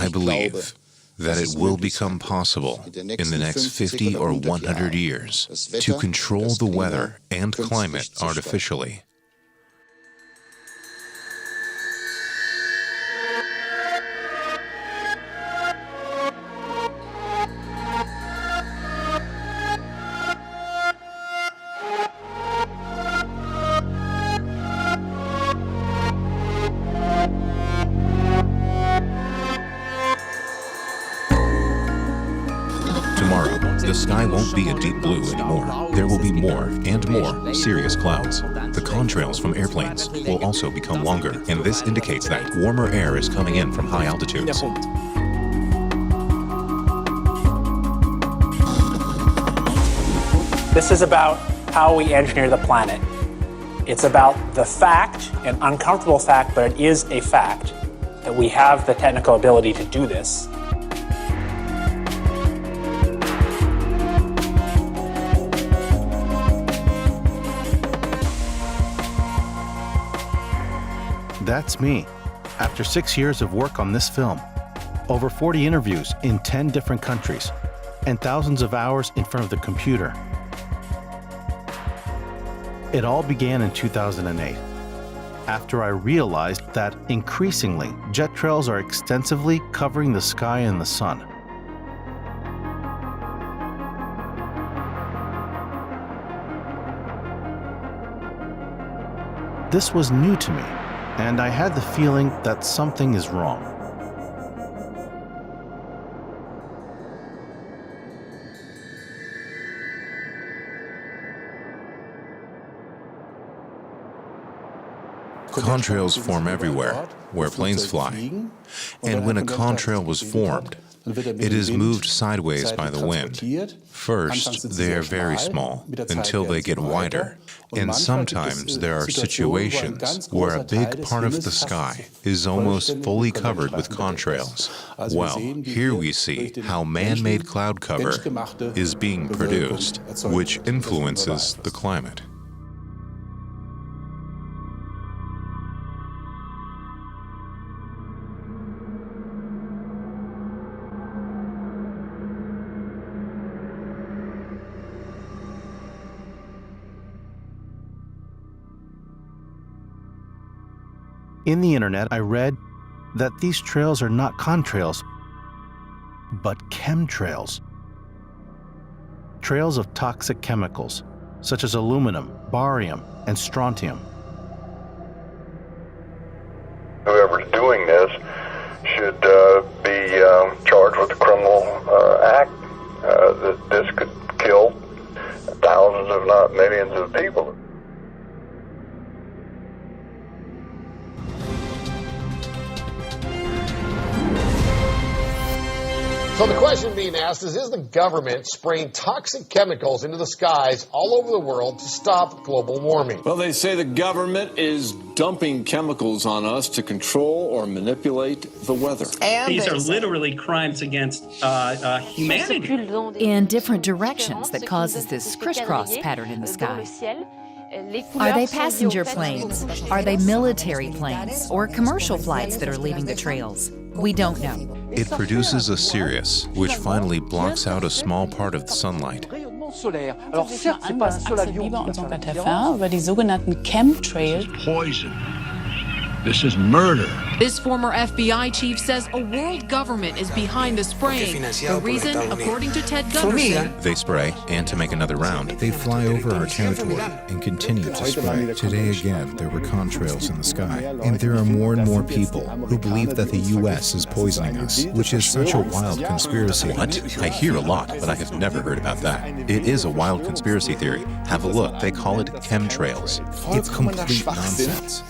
I believe that it will become possible in the next 50 or 100 years to control the weather and climate artificially. Tomorrow, the sky won't be a deep blue anymore. There will be more and more serious clouds. The contrails from airplanes will also become longer, and this indicates that warmer air is coming in from high altitudes. This is about how we engineer the planet. It's about the fact, an uncomfortable fact, but it is a fact, that we have the technical ability to do this. That's me, after 6 years of work on this film, over 40 interviews in 10 different countries, and thousands of hours in front of the computer. It all began in 2008, after I realized that increasingly jet trails are extensively covering the sky and the sun. This was new to me, and I had the feeling that something is wrong. Contrails form everywhere, where planes fly. And when a contrail was formed, it is moved sideways by the wind. First, they are very small, until they get wider. And sometimes there are situations where a big part of the sky is almost fully covered with contrails. Well, here we see how man-made cloud cover is being produced, which influences the climate. In the internet, I read that these trails are not contrails, but chemtrails. Trails of toxic chemicals, such as aluminum, barium, and strontium. Whoever's doing this should be charged with a criminal act. This could kill thousands, if not millions, of people. So the question being asked is the government spraying toxic chemicals into the skies all over the world to stop global warming? Well, they say the government is dumping chemicals on us to control or manipulate the weather. And these are literally crimes against humanity. In different directions that causes this crisscross pattern in the sky. Are they passenger planes? Are they military planes? Or commercial flights that are leaving the trails? We don't know. It produces a cirrus, which finally blocks out a small part of the sunlight. Poison. This is murder. This former FBI chief says a world government is behind the spraying. The reason, according to Ted Gunderson, they spray, and to make another round, they fly over our territory and continue to spray. Today again, there were contrails in the sky, and there are more and more people who believe that the U.S. is poisoning us, which is such a wild conspiracy. What? I hear a lot, but I have never heard about that. It is a wild conspiracy theory. Have a look. They call it chemtrails. It's complete nonsense.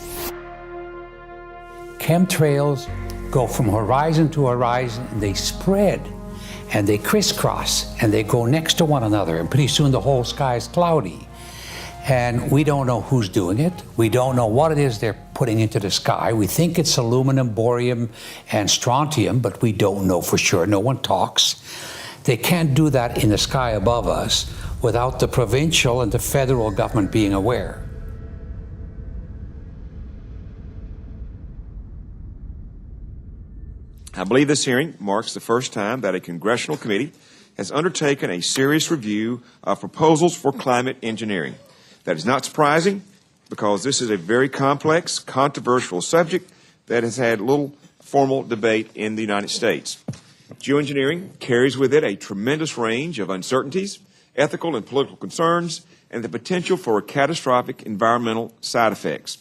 Chemtrails go from horizon to horizon, and they spread, and they crisscross, and they go next to one another, and pretty soon the whole sky is cloudy. And we don't know who's doing it. We don't know what it is they're putting into the sky. We think it's aluminum, barium, and strontium, but we don't know for sure. No one talks. They can't do that in the sky above us without the provincial and the federal government being aware. I believe this hearing marks the first time that a congressional committee has undertaken a serious review of proposals for climate engineering. That is not surprising because this is a very complex, controversial subject that has had little formal debate in the United States. Geoengineering carries with it a tremendous range of uncertainties, ethical and political concerns, and the potential for catastrophic environmental side effects.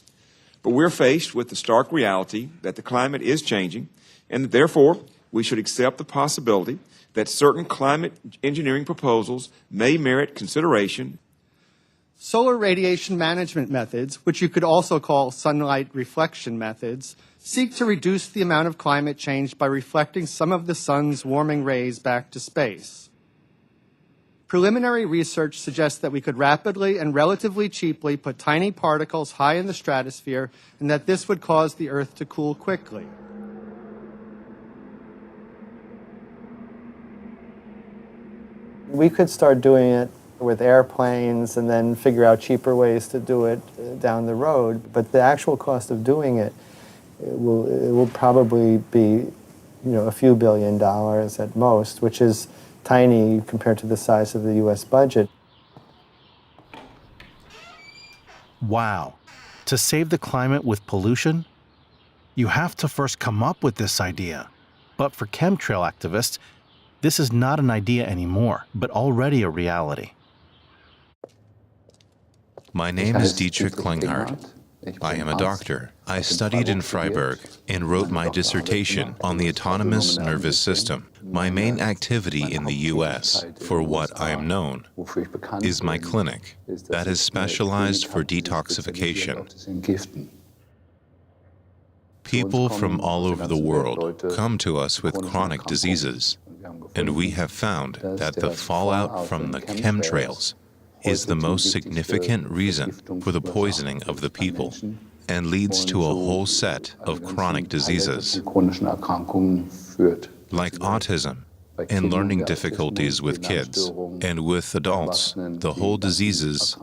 But we're faced with the stark reality that the climate is changing, and that therefore we should accept the possibility that certain climate engineering proposals may merit consideration. Solar radiation management methods, which you could also call sunlight reflection methods, seek to reduce the amount of climate change by reflecting some of the sun's warming rays back to space. Preliminary research suggests that we could rapidly and relatively cheaply put tiny particles high in the stratosphere, and that this would cause the Earth to cool quickly. We could start doing it with airplanes and then figure out cheaper ways to do it down the road, but the actual cost of doing it will probably be, a few $1 billion at most, which is tiny compared to the size of the U.S. budget. Wow. To save the climate with pollution? You have to first come up with this idea. But for chemtrail activists, this is not an idea anymore, but already a reality. My name is Dietrich Klinghardt. I am a doctor. I studied in Freiburg and wrote my dissertation on the autonomous nervous system. My main activity in the U.S., for what I am known, is my clinic that is specialized for detoxification. People from all over the world come to us with chronic diseases, and we have found that the fallout from the chemtrails is the most significant reason for the poisoning of the people and leads to a whole set of chronic diseases like autism and learning difficulties with kids, and with adults, the whole diseases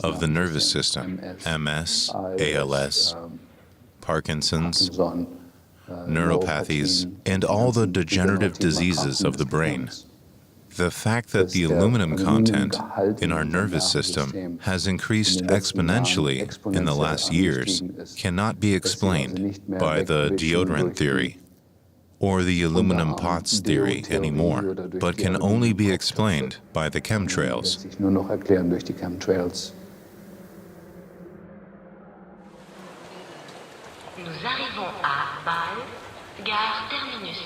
of the nervous system, MS, ALS, Parkinson's, neuropathies, and all the degenerative diseases of the brain. The fact that the aluminum content in our nervous system has increased exponentially in the last years cannot be explained by the deodorant theory or the aluminum pots theory anymore, but can only be explained by the chemtrails. Nous arrivons à Bâle, gare terminus.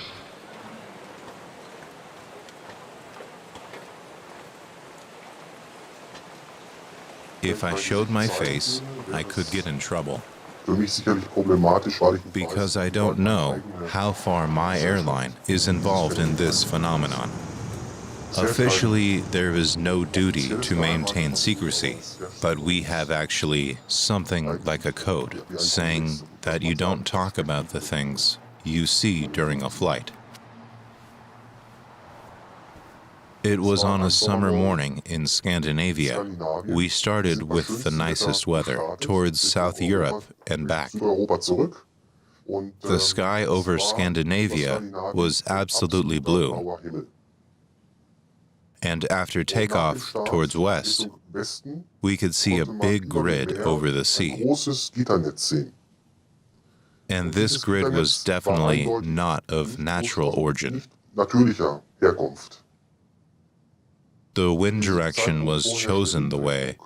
If I showed my face, I could get in trouble, because I don't know how far my airline is involved in this phenomenon. Officially, there is no duty to maintain secrecy, but we have actually something like a code saying that you don't talk about the things you see during a flight. It was on a summer morning in Scandinavia. We started with the nicest weather towards South Europe and back. The sky over Scandinavia was absolutely blue. And after takeoff towards west, we could see a big grid over the sea. And this grid was definitely not of natural origin. The wind direction was chosen the way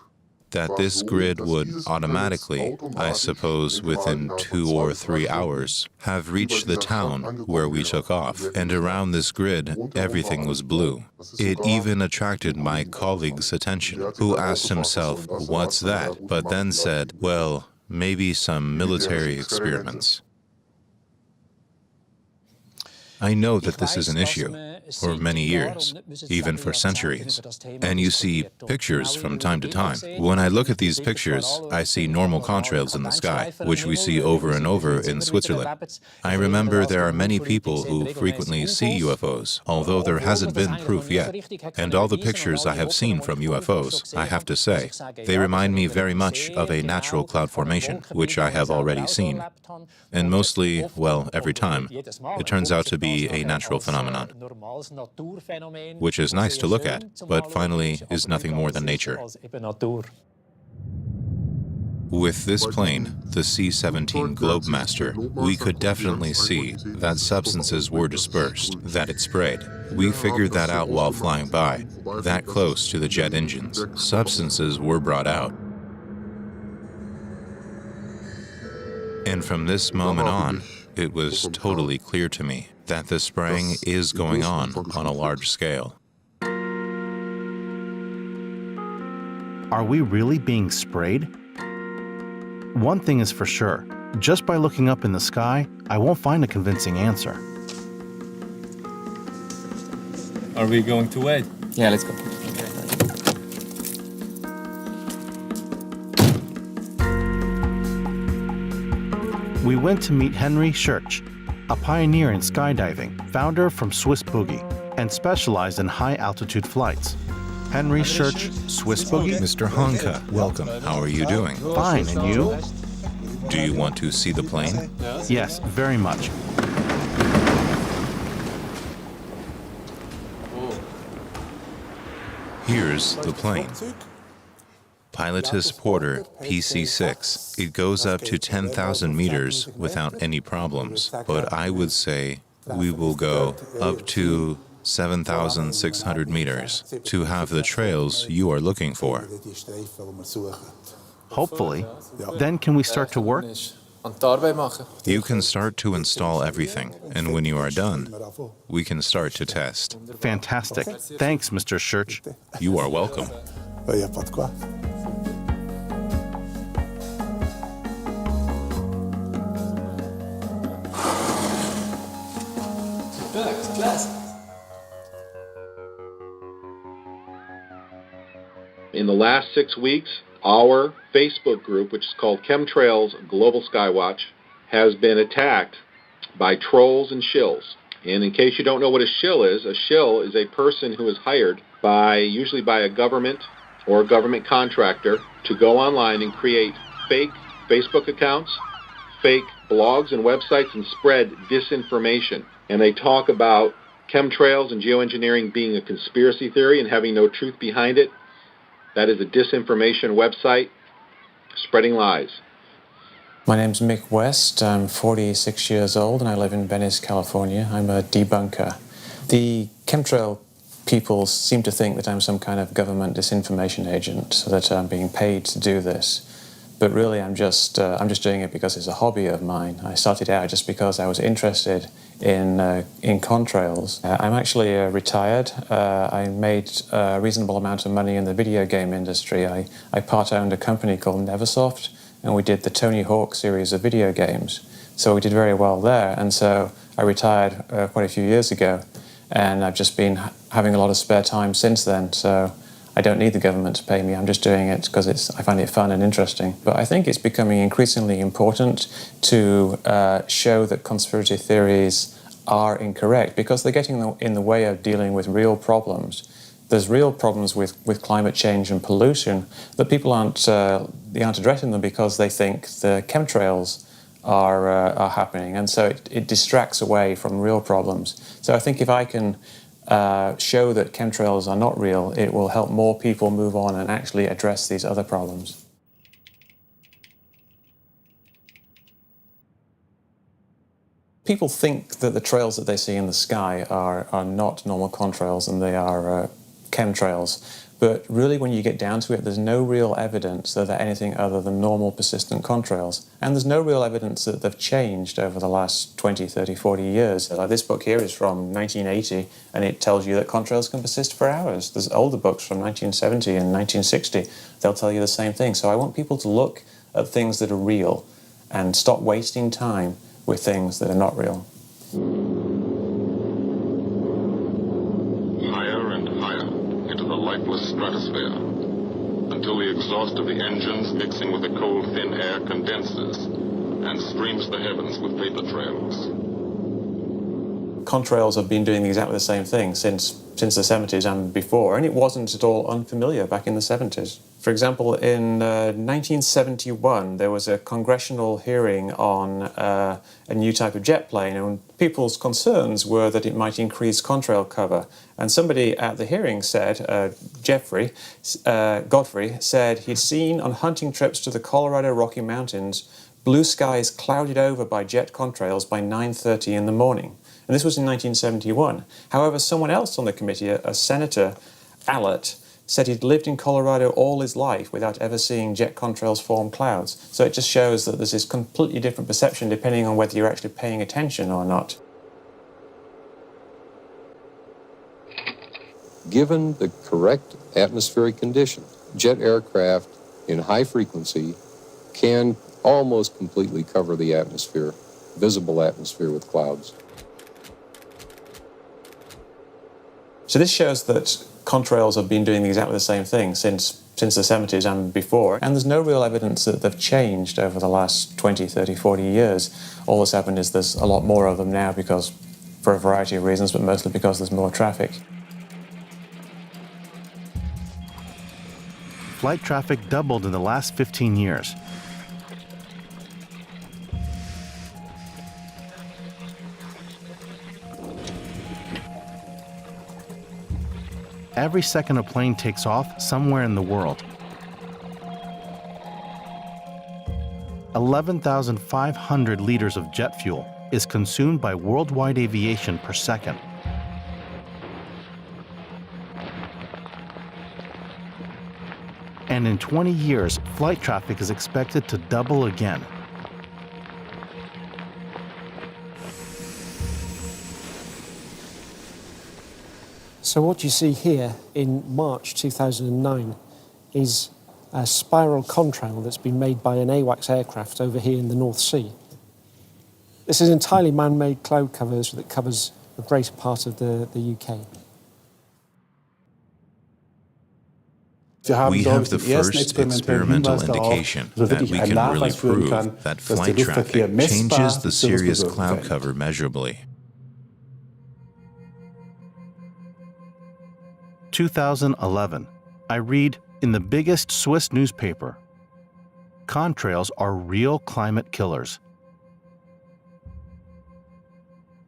that this grid would automatically, I suppose within 2 or 3 hours, have reached the town where we took off. And around this grid, everything was blue. It even attracted my colleague's attention, who asked himself, "What's that?" but then said, "Well, maybe some military experiments." I know that this is an issue for many years, even for centuries. And you see pictures from time to time. When I look at these pictures, I see normal contrails in the sky, which we see over and over in Switzerland. I remember there are many people who frequently see UFOs, although there hasn't been proof yet. And all the pictures I have seen from UFOs, I have to say, they remind me very much of a natural cloud formation, which I have already seen. And mostly, well, every time, it turns out to be a natural phenomenon, which is nice to look at, but finally is nothing more than nature. With this plane, the C-17 Globemaster, we could definitely see that substances were dispersed, that it sprayed. We figured that out while flying by, that close to the jet engines. Substances were brought out. And from this moment on, it was totally clear to me that the spraying is going on a large scale. Are we really being sprayed? One thing is for sure, just by looking up in the sky, I won't find a convincing answer. Are we going to wait? Yeah, let's go. We went to meet Henry Schurch, a pioneer in skydiving, founder from Swiss Boogie, and specialized in high-altitude flights. Henry Schurch, Swiss Boogie. Mr. Honka, welcome. How are you doing? Fine, and you? Do you want to see the plane? Yes, very much. Here's the plane. Pilotus Porter PC-6. It goes up to 10,000 meters without any problems, but I would say we will go up to 7,600 meters to have the trails you are looking for. Hopefully. Then can we start to work? You can start to install everything, and when you are done, we can start to test. Fantastic. Thanks, Mr. Schurch. You are welcome. In the last 6 weeks, our Facebook group, which is called Chemtrails Global Skywatch, has been attacked by trolls and shills. And in case you don't know what a shill is a person who is hired usually by a government or a government contractor to go online and create fake Facebook accounts, fake blogs and websites, and spread disinformation. And they talk about chemtrails and geoengineering being a conspiracy theory and having no truth behind it. That is a disinformation website spreading lies. My name's Mick West. I'm 46 years old and I live in Venice, California. I'm a debunker. The chemtrail people seem to think that I'm some kind of government disinformation agent, so that I'm being paid to do this. But really I'm just doing it because it's a hobby of mine. I started out just because I was interested in contrails. I'm actually retired. I made a reasonable amount of money in the video game industry. I part-owned a company called Neversoft, and we did the Tony Hawk series of video games. So we did very well there, and so I retired quite a few years ago, and I've just been having a lot of spare time since then, so I don't need the government to pay me. I'm just doing it because I find it fun and interesting. But I think it's becoming increasingly important to show that conspiracy theories are incorrect because they're getting in the way of dealing with real problems. There's real problems with climate change and pollution, but people aren't addressing them because they think the chemtrails are happening, and so it distracts away from real problems. So I think if I can show that chemtrails are not real, it will help more people move on and actually address these other problems. People think that the trails that they see in the sky are not normal contrails and they are chemtrails. But really, when you get down to it, there's no real evidence that they're anything other than normal persistent contrails. And there's no real evidence that they've changed over the last 20, 30, 40 years. This book here is from 1980, and it tells you that contrails can persist for hours. There's older books from 1970 and 1960. They'll tell you the same thing. So I want people to look at things that are real and stop wasting time with things that are not real. until the exhaust of the engines mixing with the cold, thin air condenses and streams the heavens with vapor trails. Contrails have been doing exactly the same thing since the 70s and before, and it wasn't at all unfamiliar back in the 70s. For example, in 1971, there was a congressional hearing on a new type of jet plane, and people's concerns were that it might increase contrail cover. And somebody at the hearing said, Godfrey, said he'd seen on hunting trips to the Colorado Rocky Mountains blue skies clouded over by jet contrails by 9:30 in the morning. And this was in 1971. However, someone else on the committee, a Senator Allott, said he'd lived in Colorado all his life without ever seeing jet contrails form clouds. So it just shows that there's this completely different perception depending on whether you're actually paying attention or not. Given the correct atmospheric conditions, jet aircraft in high frequency can almost completely cover the atmosphere, visible atmosphere, with clouds. So this shows that contrails have been doing exactly the same thing since the 70s and before, and there's no real evidence that they've changed over the last 20, 30, 40 years. All that's happened is there's a lot more of them now for a variety of reasons, but mostly because there's more traffic. Flight traffic doubled in the last 15 years. Every second a plane takes off somewhere in the world. 11,500 liters of jet fuel is consumed by worldwide aviation per second. And in 20 years, flight traffic is expected to double again. So what you see here in March 2009 is a spiral contrail that's been made by an AWACS aircraft over here in the North Sea. This is entirely man-made cloud covers that covers a greater part of the UK. We have the first experimental indication that we can really prove that flight traffic changes the serious cloud cover measurably. 2011, I read in the biggest Swiss newspaper, contrails are real climate killers.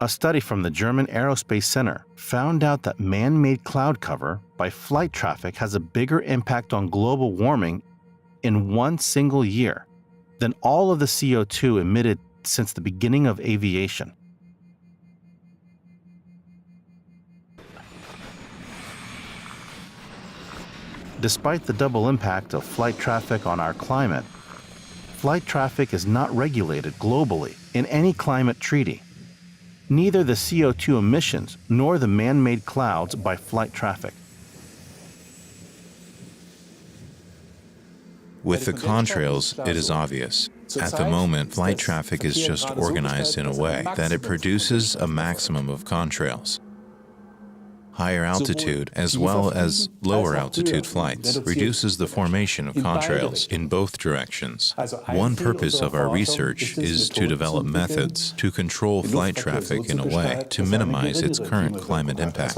A study from the German Aerospace Center found out that man-made cloud cover by flight traffic has a bigger impact on global warming in one single year than all of the CO2 emitted since the beginning of aviation. Despite the double impact of flight traffic on our climate, flight traffic is not regulated globally in any climate treaty. Neither the CO2 emissions nor the man-made clouds by flight traffic. With the contrails, it is obvious. At the moment, flight traffic is just organized in a way that it produces a maximum of contrails. Higher altitude, as well as lower altitude flights, reduces the formation of contrails in both directions. One purpose of our research is to develop methods to control flight traffic in a way to minimize its current climate impact.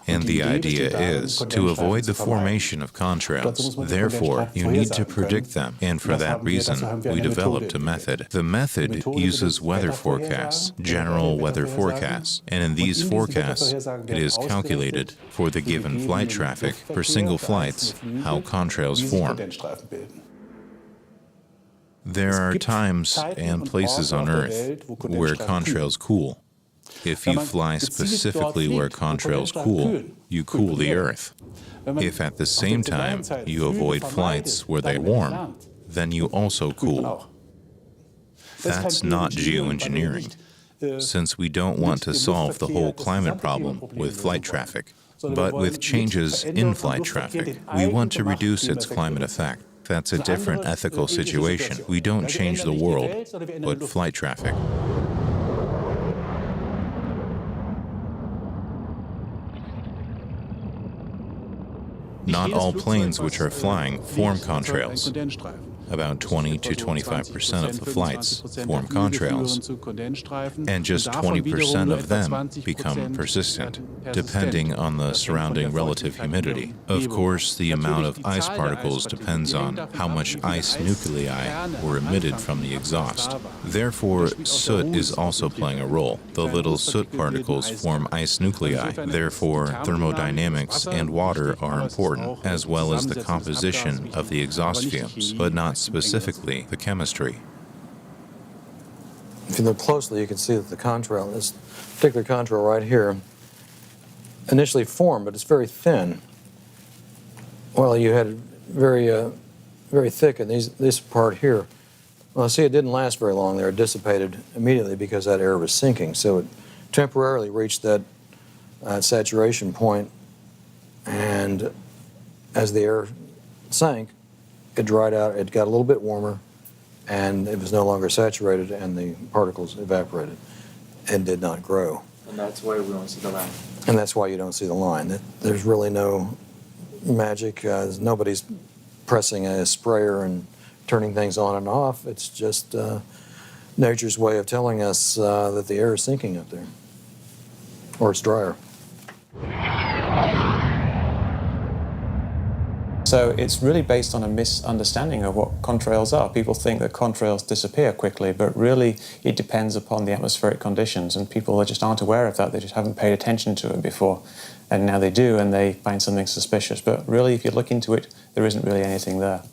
And the idea is to avoid the formation of contrails. Therefore, you need to predict them, and for that reason, we developed a method. The method uses weather forecasts, general weather forecasts, and in these forecasts, it is calculated for the given flight traffic per single flights how contrails form. There are times and places on Earth where contrails cool. If you fly specifically where contrails cool, you cool the Earth. If at the same time you avoid flights where they warm, then you also cool. That's not geoengineering, since we don't want to solve the whole climate problem with flight traffic. But with changes in flight traffic, we want to reduce its climate effect. That's a different ethical situation. We don't change the world, but flight traffic. Not all planes which are flying form contrails. About 20 to 25% of the flights form contrails, and just 20% of them become persistent, depending on the surrounding relative humidity. Of course, the amount of ice particles depends on how much ice nuclei were emitted from the exhaust. Therefore, soot is also playing a role. The little soot particles form ice nuclei. Therefore, thermodynamics and water are important, as well as the composition of the exhaust fumes, but not specifically the chemistry. If you look closely, you can see that the contrail, this particular contrail right here, initially formed, but it's very thin. Well, you had it very thick in this part here. Well, see, it didn't last very long there. It dissipated immediately because that air was sinking. So it temporarily reached that saturation point, and as the air sank, it dried out, it got a little bit warmer, and it was no longer saturated, and the particles evaporated and did not grow. And that's why we don't see the line. And that's why you don't see the line. There's really no magic. Nobody's pressing a sprayer and turning things on and off. It's just nature's way of telling us that the air is sinking up there, or it's drier. So it's really based on a misunderstanding of what contrails are. People think that contrails disappear quickly, but really it depends upon the atmospheric conditions, and people just aren't aware of that. They just haven't paid attention to it before, and now they do, and they find something suspicious. But really, if you look into it, there isn't really anything there.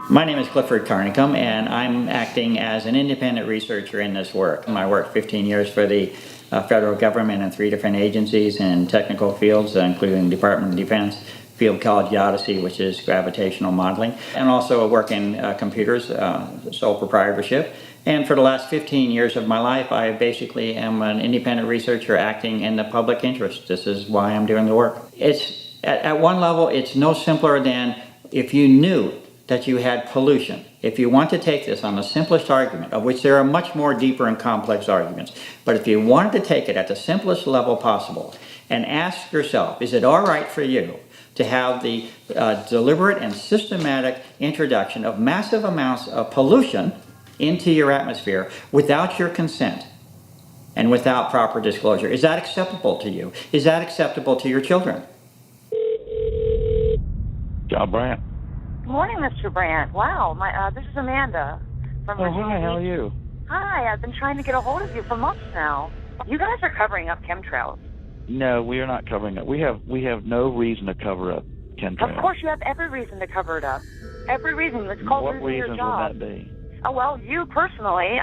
My name is Clifford Carnicum, and I'm acting as an independent researcher in this work. I worked 15 years for the federal government in 3 different agencies in technical fields, including Department of Defense, Field College Odyssey, which is gravitational modeling, and also work in computers, sole proprietorship. And for the last 15 years of my life, I basically am an independent researcher acting in the public interest. This is why I'm doing the work. It's at one level, it's no simpler than if you knew that you had pollution. If you want to take this on the simplest argument, of which there are much more deeper and complex arguments, but if you wanted to take it at the simplest level possible and ask yourself, is it all right for you to have the deliberate and systematic introduction of massive amounts of pollution into your atmosphere without your consent and without proper disclosure? Is that acceptable to you? Is that acceptable to your children? John Brandt. Good morning, Mr. Brandt. Wow, this is Amanda from Virginia. Hi, how are you? Hi, I've been trying to get a hold of you for months now. You guys are covering up chemtrails. No, we are not covering up. We have no reason to cover up chemtrails. Of course, you have every reason to cover it up. Every reason. It's called losing your job. What reason would that be? Oh, well, you personally,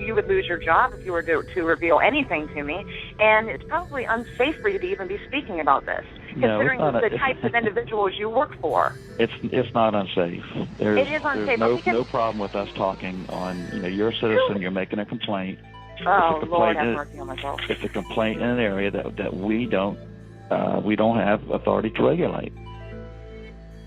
you would lose your job if you were to reveal anything to me, and it's probably unsafe for you to even be speaking about this, considering the types of individuals you work for. It's not unsafe. It is unsafe. There's no problem with us talking on, you're a citizen, you're making a complaint. Oh, Lord, have mercy on myself. It's a complaint in an area that we don't have authority to regulate.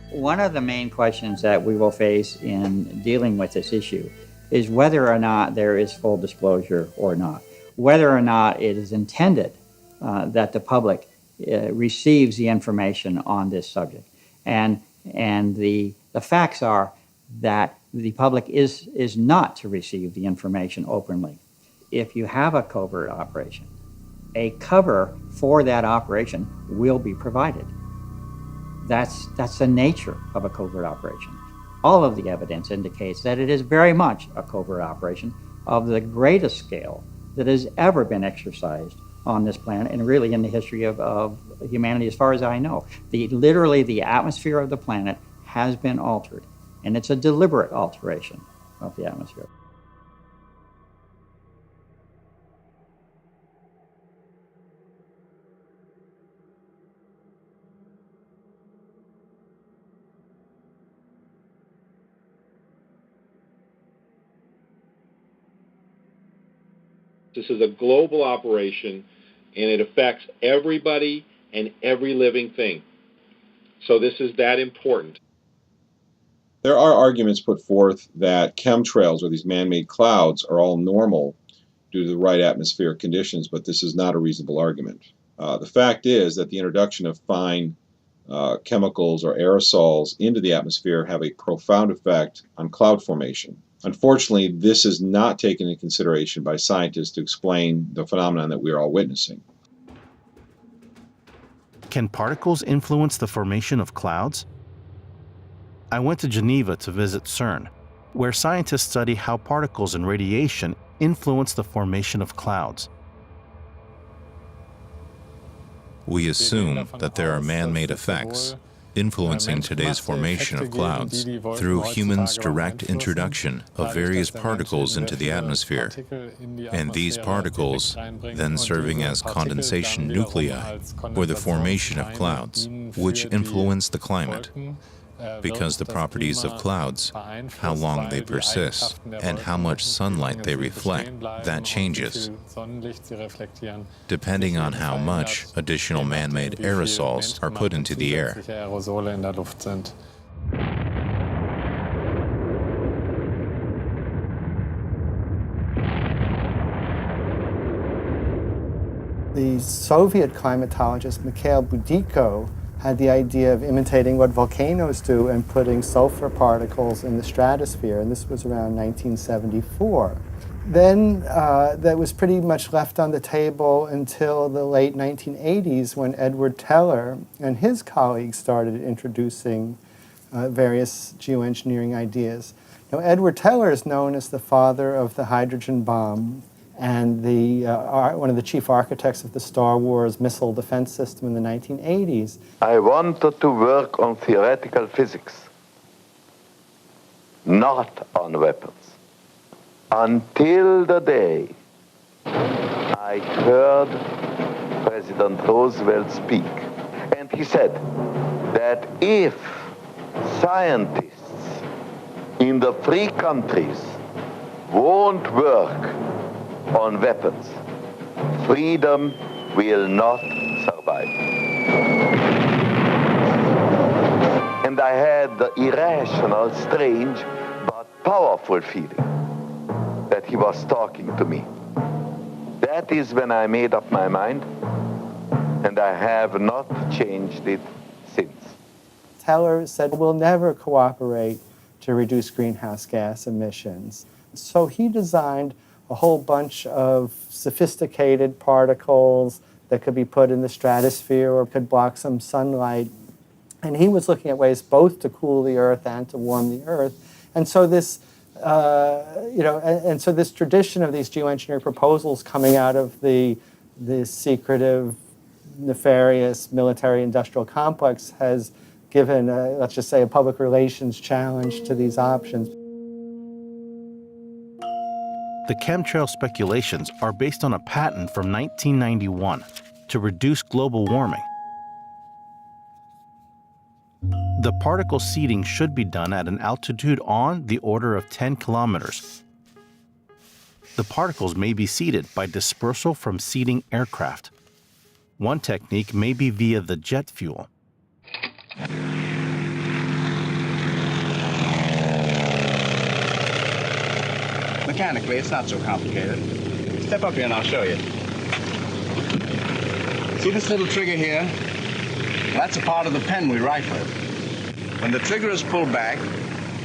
One of the main questions that we will face in dealing with this issue is whether or not there is full disclosure or not, whether or not it is intended that the public receives the information on this subject. And the facts are that the public is not to receive the information openly. If you have a covert operation, a cover for that operation will be provided. That's the nature of a covert operation. All of the evidence indicates that it is very much a covert operation of the greatest scale that has ever been exercised on this planet and really in the history of humanity as far as I know. Literally the atmosphere of the planet has been altered, and it's a deliberate alteration of the atmosphere. This is a global operation, and it affects everybody and every living thing. So this is that important. There are arguments put forth that chemtrails, or these man-made clouds, are all normal due to the right atmospheric conditions, but this is not a reasonable argument. The fact is that the introduction of fine chemicals or aerosols into the atmosphere have a profound effect on cloud formation. Unfortunately, this is not taken into consideration by scientists to explain the phenomenon that we are all witnessing. Can particles influence the formation of clouds? I went to Geneva to visit CERN, where scientists study how particles and radiation influence the formation of clouds. We assume that there are man-made effects influencing today's formation of clouds through humans' direct introduction of various particles into the atmosphere, and these particles then serving as condensation nuclei for the formation of clouds, which influence the climate. Because the properties of clouds, how long they persist, and how much sunlight they reflect, that changes, depending on how much additional man-made aerosols are put into the air. The Soviet climatologist Mikhail Budiko had the idea of imitating what volcanoes do and putting sulfur particles in the stratosphere, and this was around 1974. Then that was pretty much left on the table until the late 1980s, when Edward Teller and his colleagues started introducing various geoengineering ideas. Now, Edward Teller is known as the father of the hydrogen bomb and one of the chief architects of the Star Wars missile defense system in the 1980s. I wanted to work on theoretical physics, not on weapons, until the day I heard President Roosevelt speak. And he said that if scientists in the free countries won't work on weapons, freedom will not survive. And I had the irrational, strange, but powerful feeling that he was talking to me. That is when I made up my mind, and I have not changed it since. Teller said, we'll never cooperate to reduce greenhouse gas emissions. So he designed a whole bunch of sophisticated particles that could be put in the stratosphere or could block some sunlight. And he was looking at ways both to cool the Earth and to warm the Earth. And so this, and so this tradition of these geoengineering proposals coming out of the secretive, nefarious military-industrial complex has given, let's just say, a public relations challenge to these options. The chemtrail speculations are based on a patent from 1991 to reduce global warming. The particle seeding should be done at an altitude on the order of 10 kilometers. The particles may be seeded by dispersal from seeding aircraft. One technique may be via the jet fuel. Mechanically, it's not so complicated. Step up here and I'll show you. See this little trigger here? That's a part of the pen we write with. When the trigger is pulled back,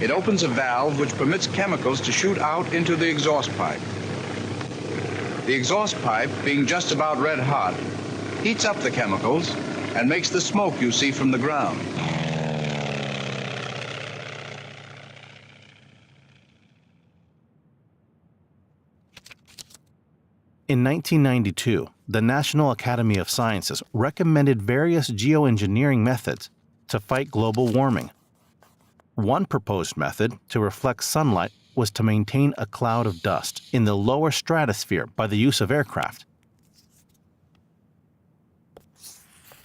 it opens a valve which permits chemicals to shoot out into the exhaust pipe. The exhaust pipe, being just about red hot, heats up the chemicals and makes the smoke you see from the ground. In 1992, the National Academy of Sciences recommended various geoengineering methods to fight global warming. One proposed method to reflect sunlight was to maintain a cloud of dust in the lower stratosphere by the use of aircraft.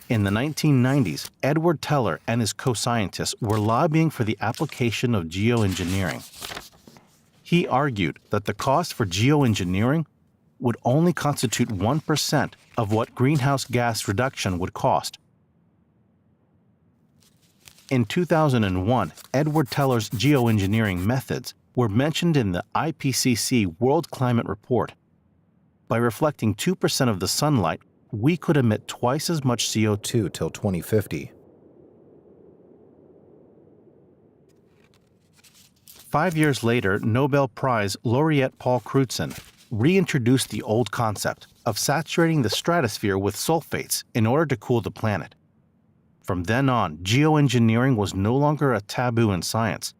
In the 1990s, Edward Teller and his co-scientists were lobbying for the application of geoengineering. He argued that the cost for geoengineering would only constitute 1% of what greenhouse gas reduction would cost. In 2001, Edward Teller's geoengineering methods were mentioned in the IPCC World Climate Report. By reflecting 2% of the sunlight, we could emit twice as much CO2 till 2050. 5 years later, Nobel Prize laureate Paul Crutzen reintroduced the old concept of saturating the stratosphere with sulfates in order to cool the planet. From then on, geoengineering was no longer a taboo in science.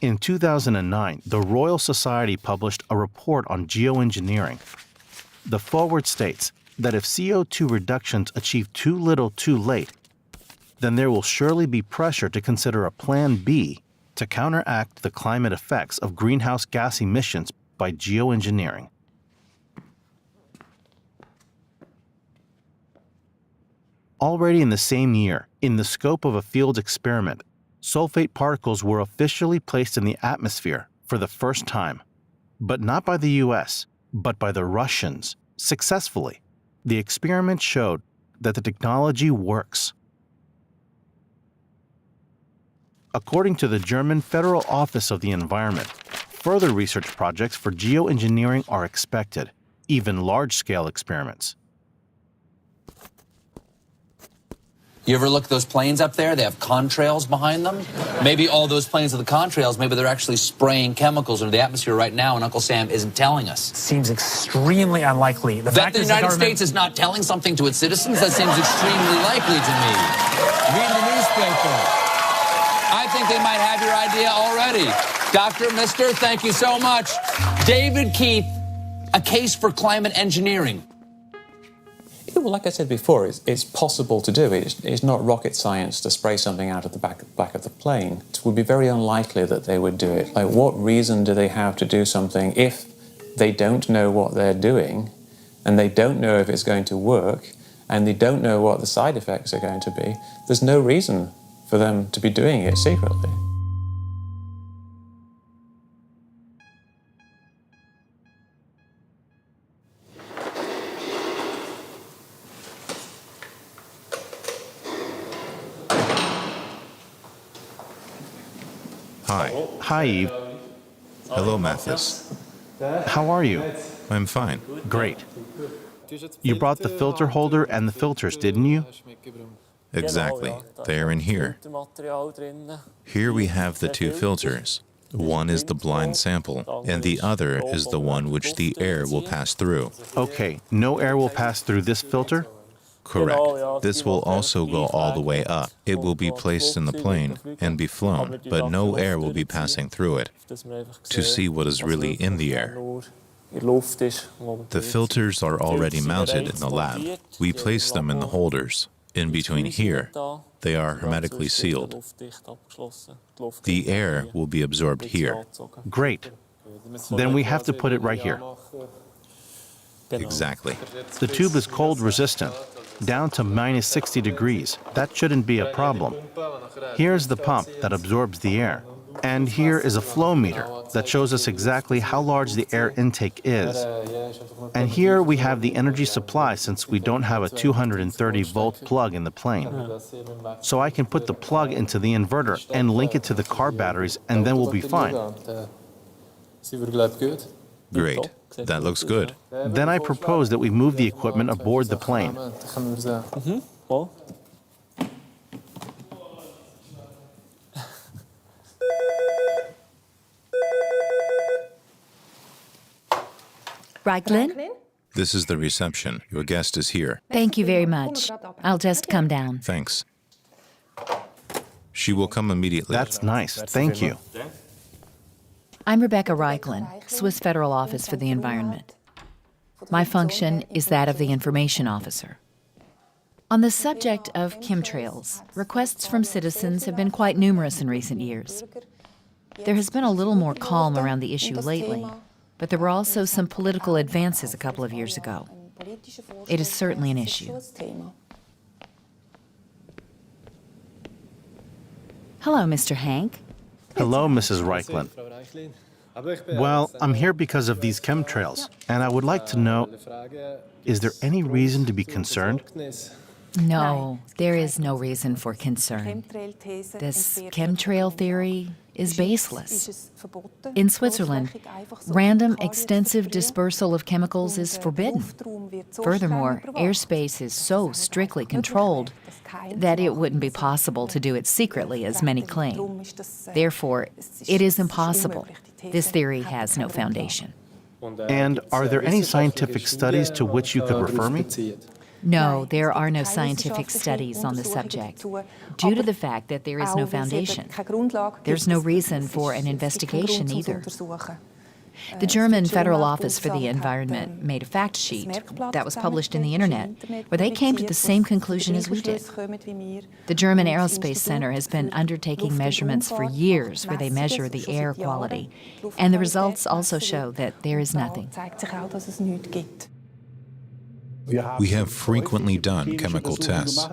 In 2009, the Royal Society published a report on geoengineering. The foreword states that if CO2 reductions achieve too little too late, then there will surely be pressure to consider a Plan B to counteract the climate effects of greenhouse gas emissions by geoengineering. Already in the same year, in the scope of a field experiment, sulfate particles were officially placed in the atmosphere for the first time, but not by the US, but by the Russians, successfully. The experiment showed that the technology works. According to the German Federal Office of the Environment, further research projects for geoengineering are expected, even large-scale experiments. You ever look at those planes up there? They have contrails behind them. Maybe all those planes with the contrails, maybe they're actually spraying chemicals into the atmosphere right now, and Uncle Sam isn't telling us. Seems extremely unlikely. That the United States is not telling something to its citizens? That seems extremely likely to me. Read the newspaper. I think they might have your idea already. Dr. Mister, thank you so much. David Keith, a case for climate engineering. Well, like I said before, it's possible to do. It's not rocket science to spray something out of the back of the plane. It would be very unlikely that they would do it. Like, what reason do they have to do something if they don't know what they're doing, and they don't know if it's going to work, and they don't know what the side effects are going to be? There's no reason for them to be doing it secretly. Hi. Hi, Eve. Hello, Mathis. How are you? I'm fine. Great. You brought the filter holder and the filters, didn't you? Exactly. They are in here. Here we have the two filters. One is the blind sample, and the other is the one which the air will pass through. Okay, no air will pass through this filter? Correct. This will also go all the way up. It will be placed in the plane and be flown, but no air will be passing through it to see what is really in the air. The filters are already mounted in the lab. We place them in the holders. In between here, they are hermetically sealed. The air will be absorbed here. Great. Then we have to put it right here. Exactly. The tube is cold resistant, down to minus 60 degrees. That shouldn't be a problem. Here's the pump that absorbs the air. And here is a flow meter that shows us exactly how large the air intake is. And here we have the energy supply, since we don't have a 230-volt plug in the plane. So I can put the plug into the inverter and link it to the car batteries, and then we'll be fine. Great. That looks good. Then I propose that we move the equipment aboard the plane. Reiklin? This is the reception. Your guest is here. Thank you very much. I'll just come down. Thanks. She will come immediately. That's nice. Thank you. I'm Rebecca Reiklin, Swiss Federal Office for the Environment. My function is that of the information officer. On the subject of chemtrails, requests from citizens have been quite numerous in recent years. There has been a little more calm around the issue lately, but there were also some political advances a couple of years ago. It is certainly an issue. Hello, Mr. Hank. Hello, Mrs. Reiklin. Well, I'm here because of these chemtrails, and I would like to know, is there any reason to be concerned? No, there is no reason for concern. This chemtrail theory is baseless. In Switzerland, random extensive dispersal of chemicals is forbidden. Furthermore, airspace is so strictly controlled that it wouldn't be possible to do it secretly, as many claim. Therefore, it is impossible. This theory has no foundation. And are there any scientific studies to which you could refer me? No, there are no scientific studies on the subject, due to the fact that there is no foundation. There's no reason for an investigation either. The German Federal Office for the Environment made a fact sheet that was published in the internet, where they came to the same conclusion as we did. The German Aerospace Center has been undertaking measurements for years where they measure the air quality, and the results also show that there is nothing. We have frequently done chemical tests.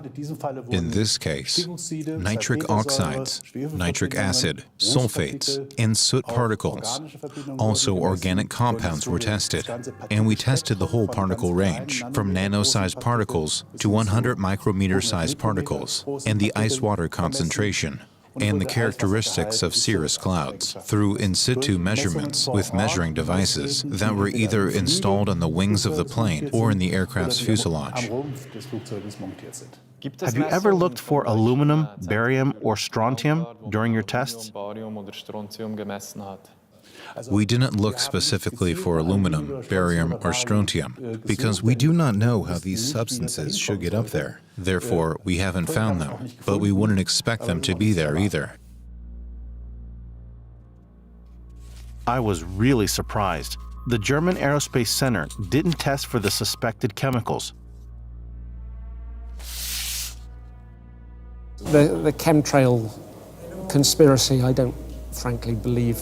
In this case, nitric oxides, nitric acid, sulfates, and soot particles. Also, organic compounds were tested, and we tested the whole particle range, from nano-sized particles to 100 micrometer-sized particles, and the ice-water concentration, and the characteristics of cirrus clouds through in situ measurements with measuring devices that were either installed on the wings of the plane or in the aircraft's fuselage. Have you ever looked for aluminum, barium, or strontium during your tests? We didn't look specifically for aluminum, barium, or strontium because we do not know how these substances should get up there. Therefore, we haven't found them, but we wouldn't expect them to be there either. I was really surprised. The German Aerospace Center didn't test for the suspected chemicals. The chemtrail conspiracy, I don't frankly believe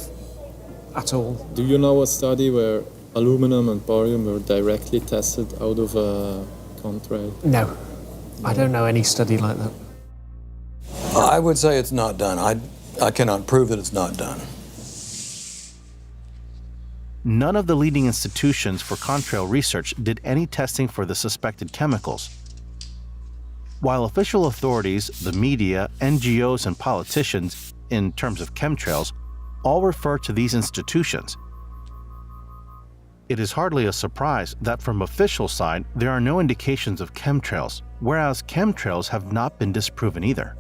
at all. Do you know a study where aluminum and barium were directly tested out of a contrail? No, I don't know any study like that. I would say it's not done. I cannot prove that it's not done. None of the leading institutions for contrail research did any testing for the suspected chemicals. While official authorities, the media, NGOs, and politicians, in terms of chemtrails, all refer to these institutions. It is hardly a surprise that from official side there are no indications of chemtrails, whereas chemtrails have not been disproven either.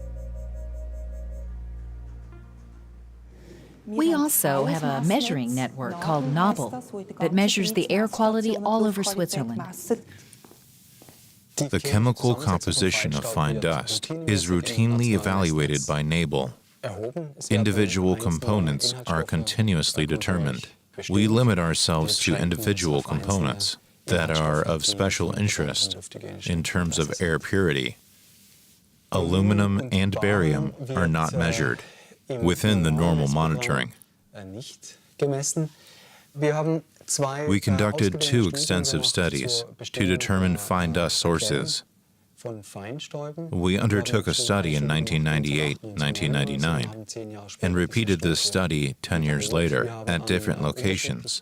We also have a measuring network called Nobel that measures the air quality all over Switzerland. The chemical composition of fine dust is routinely evaluated by Nobel. Individual components are continuously determined. We limit ourselves to individual components that are of special interest in terms of air purity. Aluminum and barium are not measured within the normal monitoring. We conducted 2 extensive studies to determine fine dust sources. We undertook a study in 1998-1999 and repeated this study 10 years later at different locations.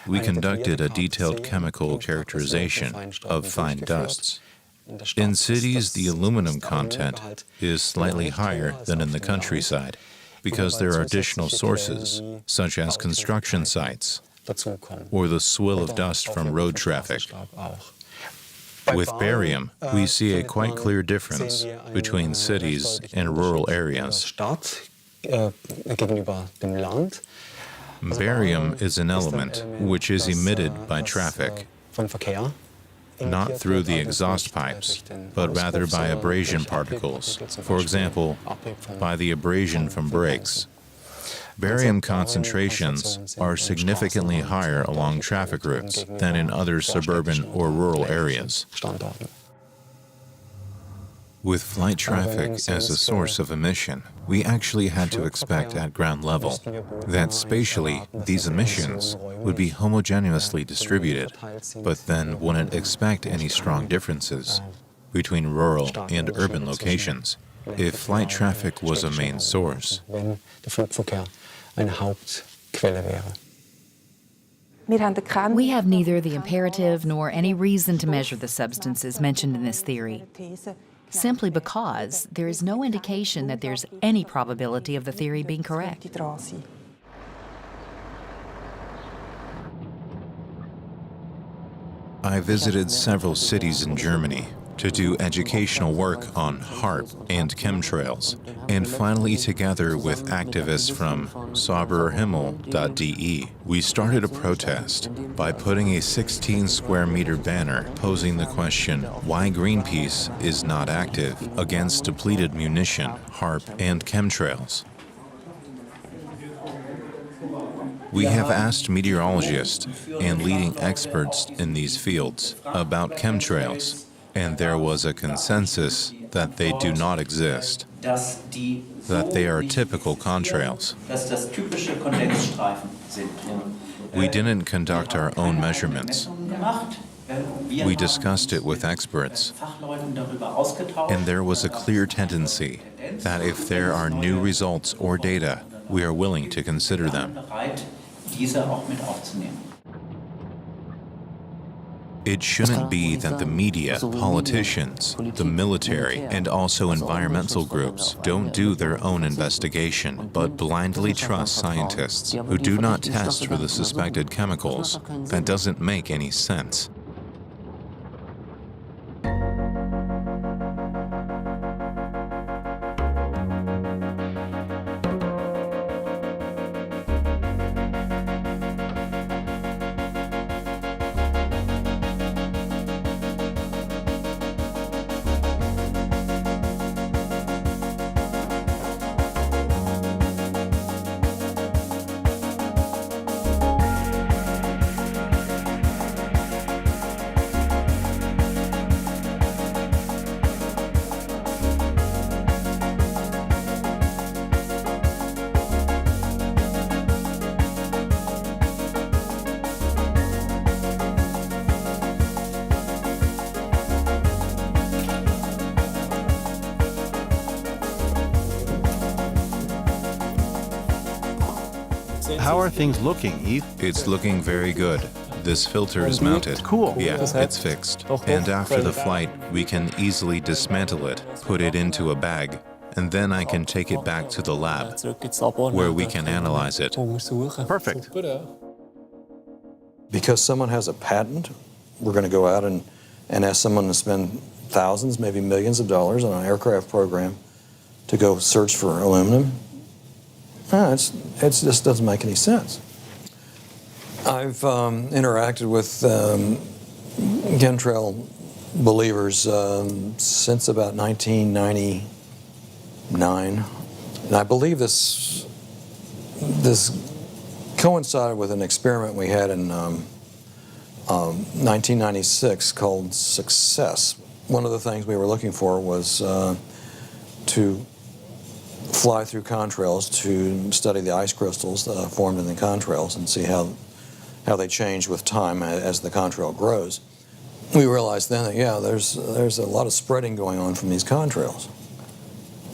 We conducted a detailed chemical characterization of fine dusts. In cities, the aluminum content is slightly higher than in the countryside because there are additional sources, such as construction sites or the swill of dust from road traffic. With barium, we see a quite clear difference between cities and rural areas. Barium is an element which is emitted by traffic, not through the exhaust pipes, but rather by abrasion particles, for example, by the abrasion from brakes. Barium concentrations are significantly higher along traffic routes than in other suburban or rural areas. With flight traffic as a source of emission, we actually had to expect at ground level that spatially these emissions would be homogeneously distributed, but then wouldn't expect any strong differences between rural and urban locations if flight traffic was a main source. eine Hauptquelle wäre. We have neither the imperative nor any reason to measure the substances mentioned in this theory, simply because there is no indication that there's any probability of the theory being correct. I visited several cities in Germany to do educational work on HARP and chemtrails, and finally, together with activists from saubererhimmel.de, we started a protest by putting a 16-square-meter banner posing the question, why Greenpeace is not active against depleted munition, HARP, and chemtrails. We have asked meteorologists and leading experts in these fields about chemtrails, and there was a consensus that they do not exist, that they are typical contrails. We didn't conduct our own measurements. We discussed it with experts, and there was a clear tendency that if there are new results or data, we are willing to consider them. It shouldn't be that the media, politicians, the military, and also environmental groups don't do their own investigation, but blindly trust scientists who do not test for the suspected chemicals. That doesn't make any sense. How are things looking, Eve? It's looking very good. This filter is mounted. Cool. Yeah, it's fixed. And after the flight, we can easily dismantle it, put it into a bag, and then I can take it back to the lab, where we can analyze it. Perfect. Because someone has a patent, we're going to go out and ask someone to spend thousands, maybe millions of dollars on an aircraft program to go search for aluminum. No, it just doesn't make any sense. I've interacted with chemtrail believers since about 1999, and I believe this coincided with an experiment we had in 1996 called Success. One of the things we were looking for was to fly through contrails to study the ice crystals formed in the contrails and see how they change with time as the contrail grows. We realized then that, yeah, there's a lot of spreading going on from these contrails.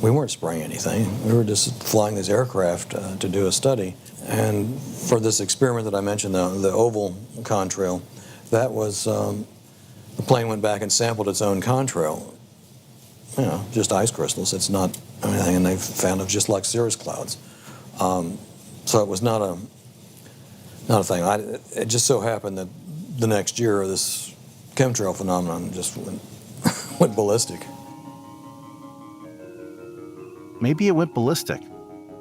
We weren't spraying anything. We were just flying these aircraft to do a study. And for this experiment that I mentioned, the oval contrail, that was, the plane went back and sampled its own contrail. You know, just ice crystals. It's not anything, and they found it just like cirrus clouds. So it was not a thing. It just so happened that the next year this chemtrail phenomenon just went ballistic. Maybe it went ballistic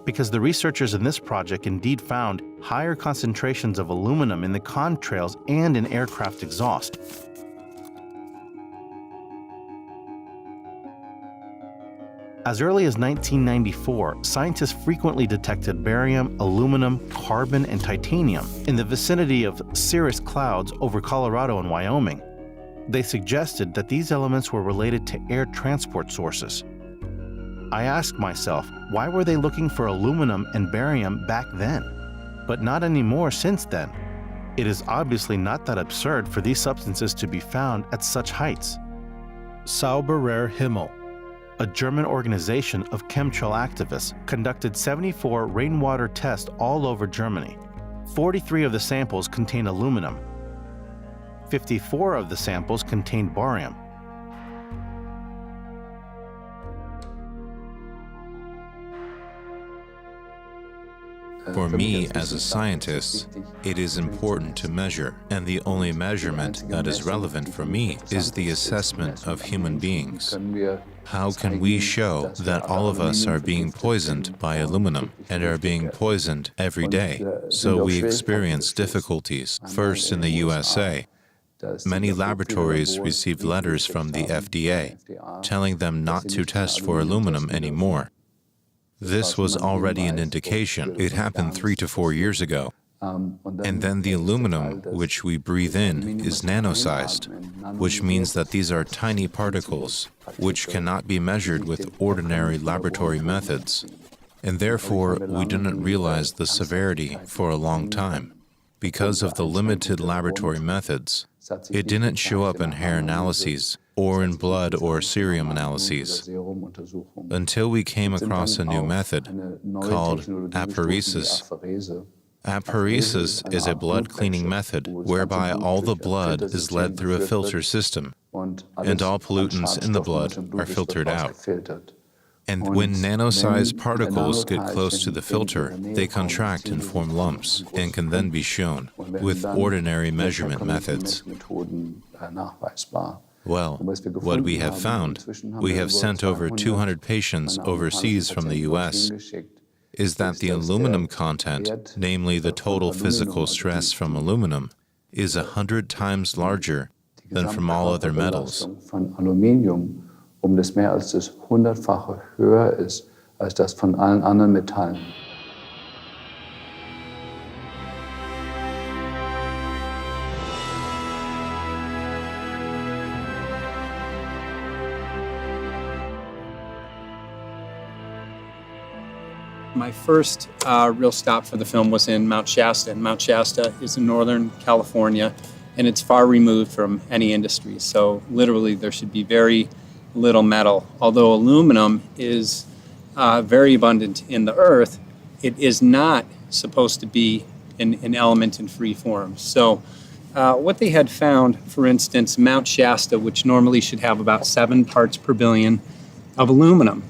because the researchers in this project indeed found higher concentrations of aluminum in the contrails and in aircraft exhaust. As early as 1994, scientists frequently detected barium, aluminum, carbon, and titanium in the vicinity of cirrus clouds over Colorado and Wyoming. They suggested that these elements were related to air transport sources. I asked myself, why were they looking for aluminum and barium back then, but not anymore since then? It is obviously not that absurd for these substances to be found at such heights. Sauberer Himmel, a German organization of chemtrail activists, conducted 74 rainwater tests all over Germany. 43 of the samples contained aluminum. 54 of the samples contained barium. For me, as a scientist, it is important to measure, and the only measurement that is relevant for me is the assessment of human beings. How can we show that all of us are being poisoned by aluminum and are being poisoned every day? So we experience difficulties, first in the USA. Many laboratories received letters from the FDA telling them not to test for aluminum anymore. This was already an indication. It happened 3 to 4 years ago. And then the aluminum, which we breathe in, is nano-sized, which means that these are tiny particles, which cannot be measured with ordinary laboratory methods. And therefore, we didn't realize the severity for a long time. Because of the limited laboratory methods, it didn't show up in hair analyses, or in blood or serum analyses, until we came across a new method called apheresis. Apheresis is a blood cleaning method whereby all the blood is led through a filter system, and all pollutants in the blood are filtered out. And when nano-sized particles get close to the filter, they contract and form lumps and can then be shown with ordinary measurement methods. Well, what we have found, we have sent over 200 patients overseas from the US, is that the aluminum content, namely the total physical stress from aluminum, is 100 times larger than from all other metals. Das mehr als das 100-fache höher ist als das von allen anderen Metallen. My first real stop for the film was in Mount Shasta, and Mount Shasta is in Northern California, and it's far removed from any industry. So literally there should be very little metal. Although aluminum is very abundant in the earth, it is not supposed to be an element in free form. So what they had found, for instance, Mount Shasta, which normally should have about 7 parts per billion of aluminum,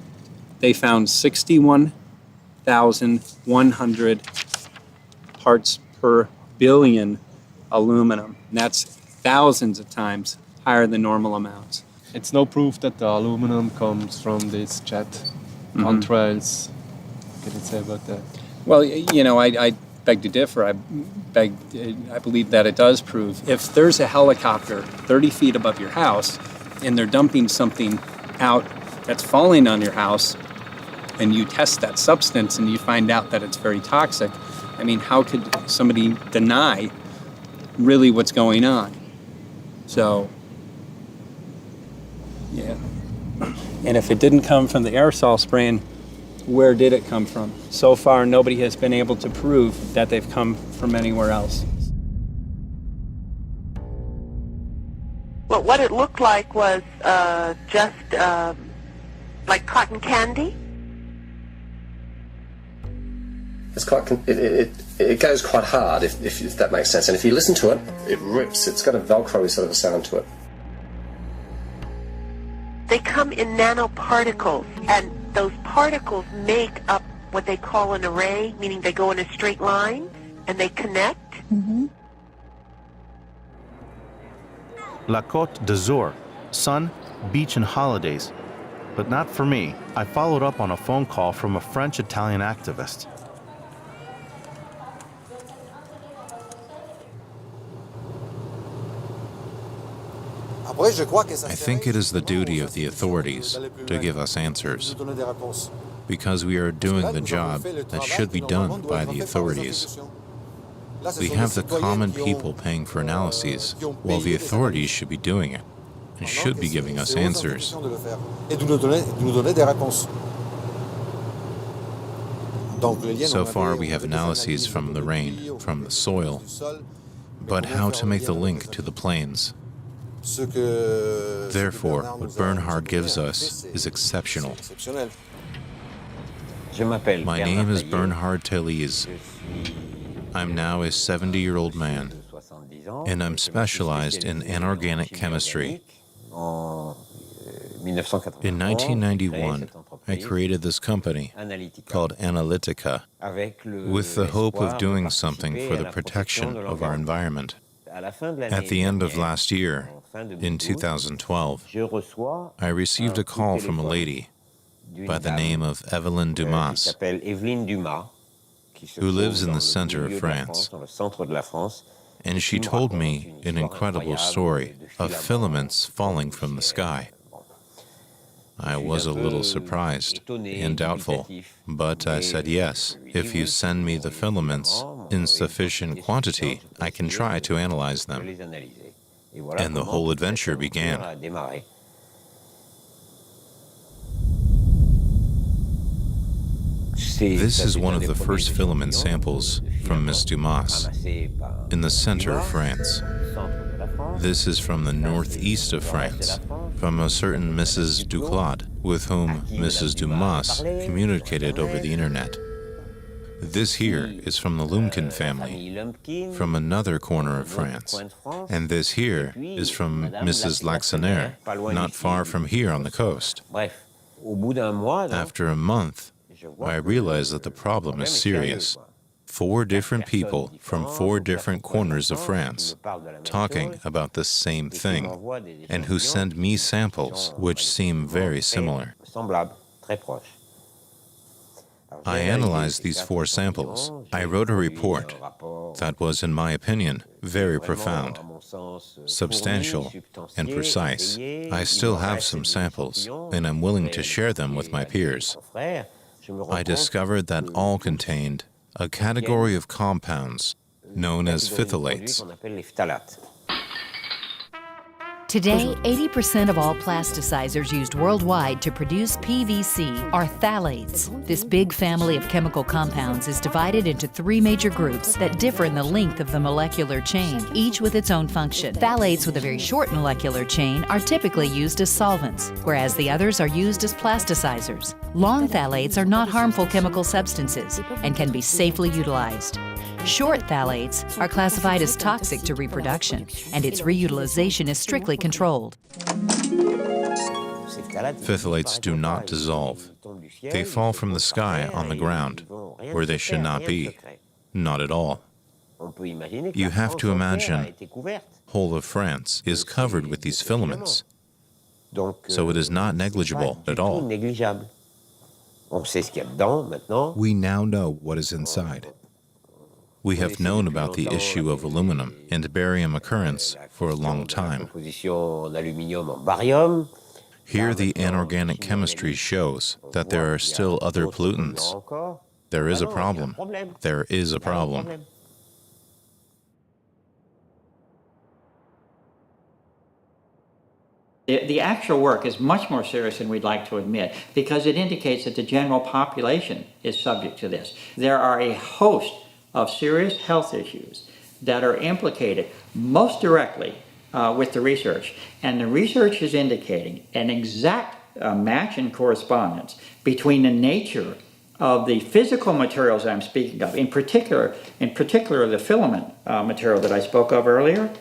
they found 61,100 parts per billion aluminum. And that's thousands of times higher than normal amounts. It's no proof that the aluminum comes from these jet contrails. What can you say about that? Well, you know, I beg to differ. I believe that it does prove. If there's a helicopter 30 feet above your house and they're dumping something out that's falling on your house, and you test that substance and you find out that it's very toxic, I mean, how could somebody deny really what's going on? So, yeah. And if it didn't come from the aerosol spraying, where did it come from? So far, nobody has been able to prove that they've come from anywhere else. Well, what it looked like was just like cotton candy. It's quite, it goes quite hard, if that makes sense. And if you listen to it, it rips. It's got a Velcro sort of a sound to it. They come in nanoparticles, and those particles make up what they call an array, meaning they go in a straight line, and they connect. La Côte d'Azur, sun, beach, and holidays. But not for me. I followed up on a phone call from a French-Italian activist. I think it is the duty of the authorities to give us answers, because we are doing the job that should be done by the authorities. We have the common people paying for analyses, while the authorities should be doing it, and should be giving us answers. So far we have analyses from the rain, from the soil, but how to make the link to the planes? Therefore, what Bernhard gives us is exceptional. My name is Bernhard Tellies. I'm now a 70-year-old man, and I'm specialized in inorganic chemistry. In 1991, I created this company called Analytica with the hope of doing something for the protection of our environment. At the end of last year, in 2012, I received a call from a lady by the name of Evelyn Dumas, who lives in the center of France. And she told me an incredible story of filaments falling from the sky. I was a little surprised and doubtful, but I said yes. If you send me the filaments in sufficient quantity, I can try to analyze them. And the whole adventure began. This is one of the first filament samples from Miss Dumas in the center of France. This is from the northeast of France, from a certain Mrs. Duclaude, with whom Mrs. Dumas communicated over the internet. This here is from the Lumpkin family, from another corner of France. And this here is from Mrs. Laxonaire, not far from here on the coast. After a month, I realized that the problem is serious. 4 different people from 4 different corners of France talking about the same thing, and who send me samples which seem very similar. I analyzed these 4 samples. I wrote a report that was, in my opinion, very profound, substantial, and precise. I still have some samples, and I'm willing to share them with my peers. I discovered that all contained a category of compounds known as phthalates. Today, 80% of all plasticizers used worldwide to produce PVC are phthalates. This big family of chemical compounds is divided into 3 major groups that differ in the length of the molecular chain, each with its own function. Phthalates with a very short molecular chain are typically used as solvents, whereas the others are used as plasticizers. Long phthalates are not harmful chemical substances and can be safely utilized. Short phthalates are classified as toxic to reproduction, and its reutilization is strictly controlled. Phthalates do not dissolve. They fall from the sky on the ground, where they should not be. Not at all. You have to imagine, whole of France is covered with these filaments, so it is not negligible at all. We now know what is inside. We have known about the issue of aluminum and barium occurrence for a long time. Here the inorganic chemistry shows that there are still other pollutants. There is a problem. There is a problem. The actual work is much more serious than we'd like to admit, because it indicates that the general population is subject to this. There are a host of serious health issues that are implicated most directly with the research. And the research is indicating an exact match and correspondence between the nature of the physical materials I'm speaking of, in particular the filament material that I spoke of earlier,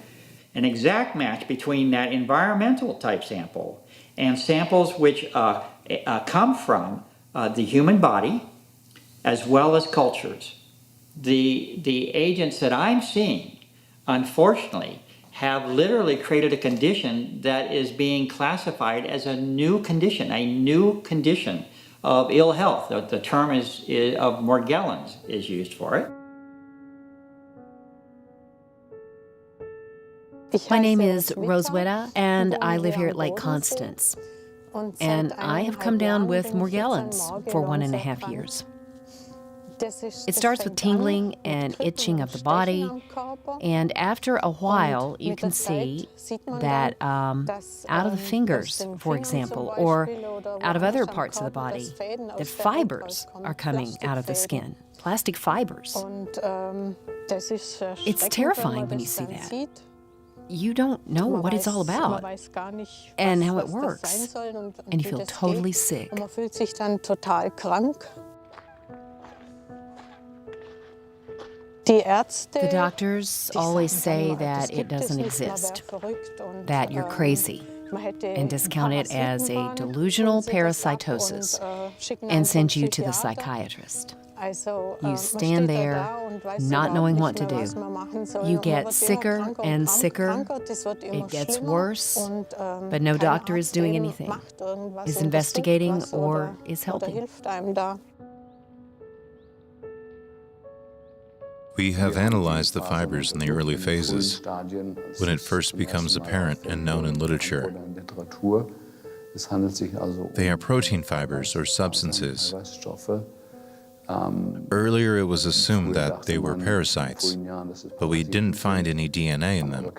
an exact match between that environmental type sample and samples which come from the human body as well as cultures. The agents that I'm seeing, unfortunately, have literally created a condition that is being classified as a new condition of ill health. The term is of Morgellons is used for it. My name is Roswitha, and I live here at Lake Constance. And I have come down with Morgellons for 1.5 years. It starts with tingling and itching of the body, and after a while you can see that out of the fingers, for example, or out of other parts of the body, that fibers are coming out of the skin, plastic fibers. It's terrifying when you see that. you don't know what it's all about and how it works, and you feel totally sick. The doctors always say that it doesn't exist, that you're crazy, and discount it as a delusional parasitosis and send you to the psychiatrist. You stand there not knowing what to do. You get sicker and sicker. It gets worse, but no doctor is doing anything, is investigating, or is helping. We have analyzed the fibers in the early phases, when it first becomes apparent and known in literature. They are protein fibers or substances. Earlier it was assumed that they were parasites, but we didn't find any DNA in them,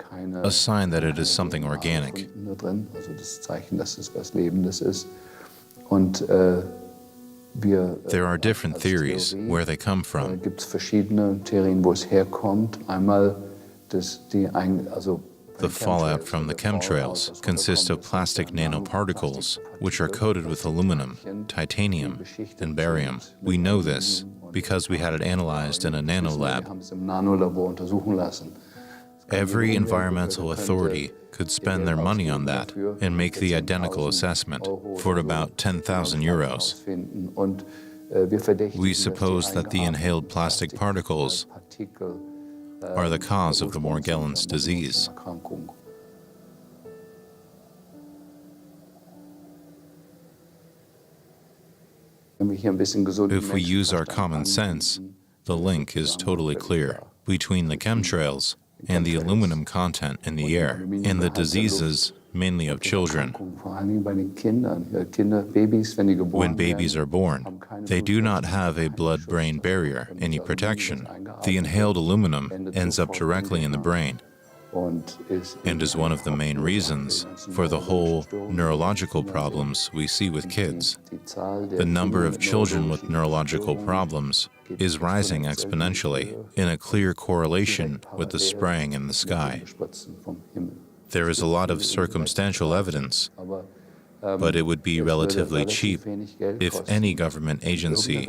a sign that it is something organic. There are different theories where they come from. The fallout from the chemtrails consists of plastic nanoparticles, which are coated with aluminum, titanium, and barium. We know this because we had it analyzed in a nanolab. Every environmental authority could spend their money on that and make the identical assessment for about 10,000 euros. We suppose that the inhaled plastic particles are the cause of the Morgellons disease. If we use our common sense, the link is totally clear between the chemtrails and the aluminum content in the air and the diseases, mainly of children. When babies are born, they do not have a blood-brain barrier, any protection. The inhaled aluminum ends up directly in the brain and is one of the main reasons for the whole neurological problems we see with kids. The number of children with neurological problems is rising exponentially in a clear correlation with the spraying in the sky. There is a lot of circumstantial evidence, but it would be relatively cheap if any government agency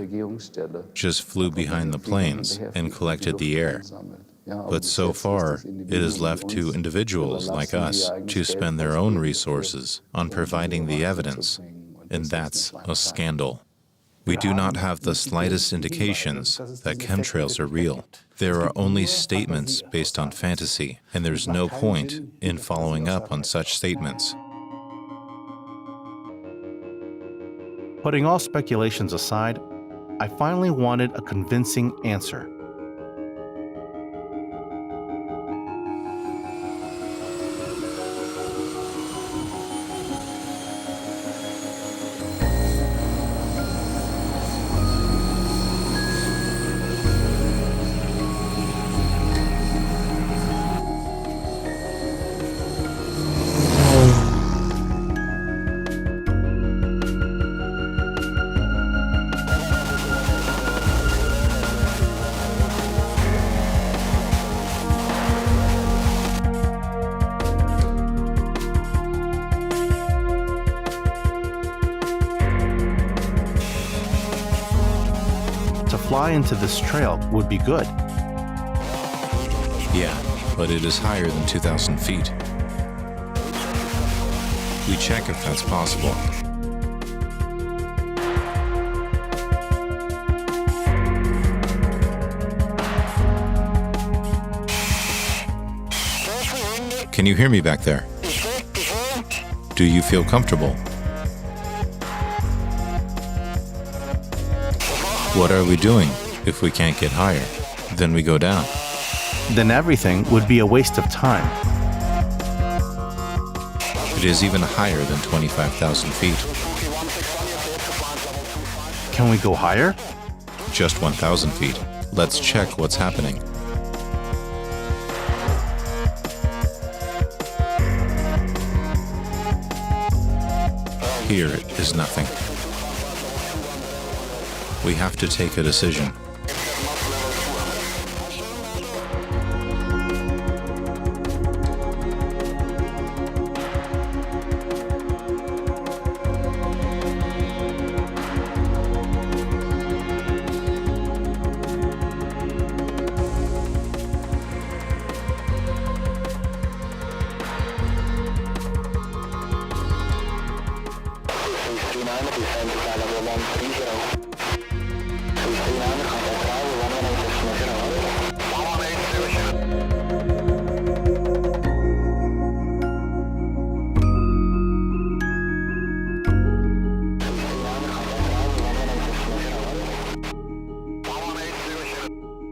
just flew behind the planes and collected the air. But so far, it is left to individuals like us to spend their own resources on providing the evidence, and that's a scandal. We do not have the slightest indications that chemtrails are real. There are only statements based on fantasy, and there's no point in following up on such statements. Putting all speculations aside, I finally wanted a convincing answer. Fly into this trail would be good. Yeah, but it is higher than 2,000 feet. We check if that's possible. Can you hear me back there? Do you feel comfortable? What are we doing if we can't get higher? Then we go down. Then everything would be a waste of time. It is even higher than 25,000 feet. Can we go higher? Just 1,000 feet. Let's check what's happening. Here is nothing. We have to take a decision.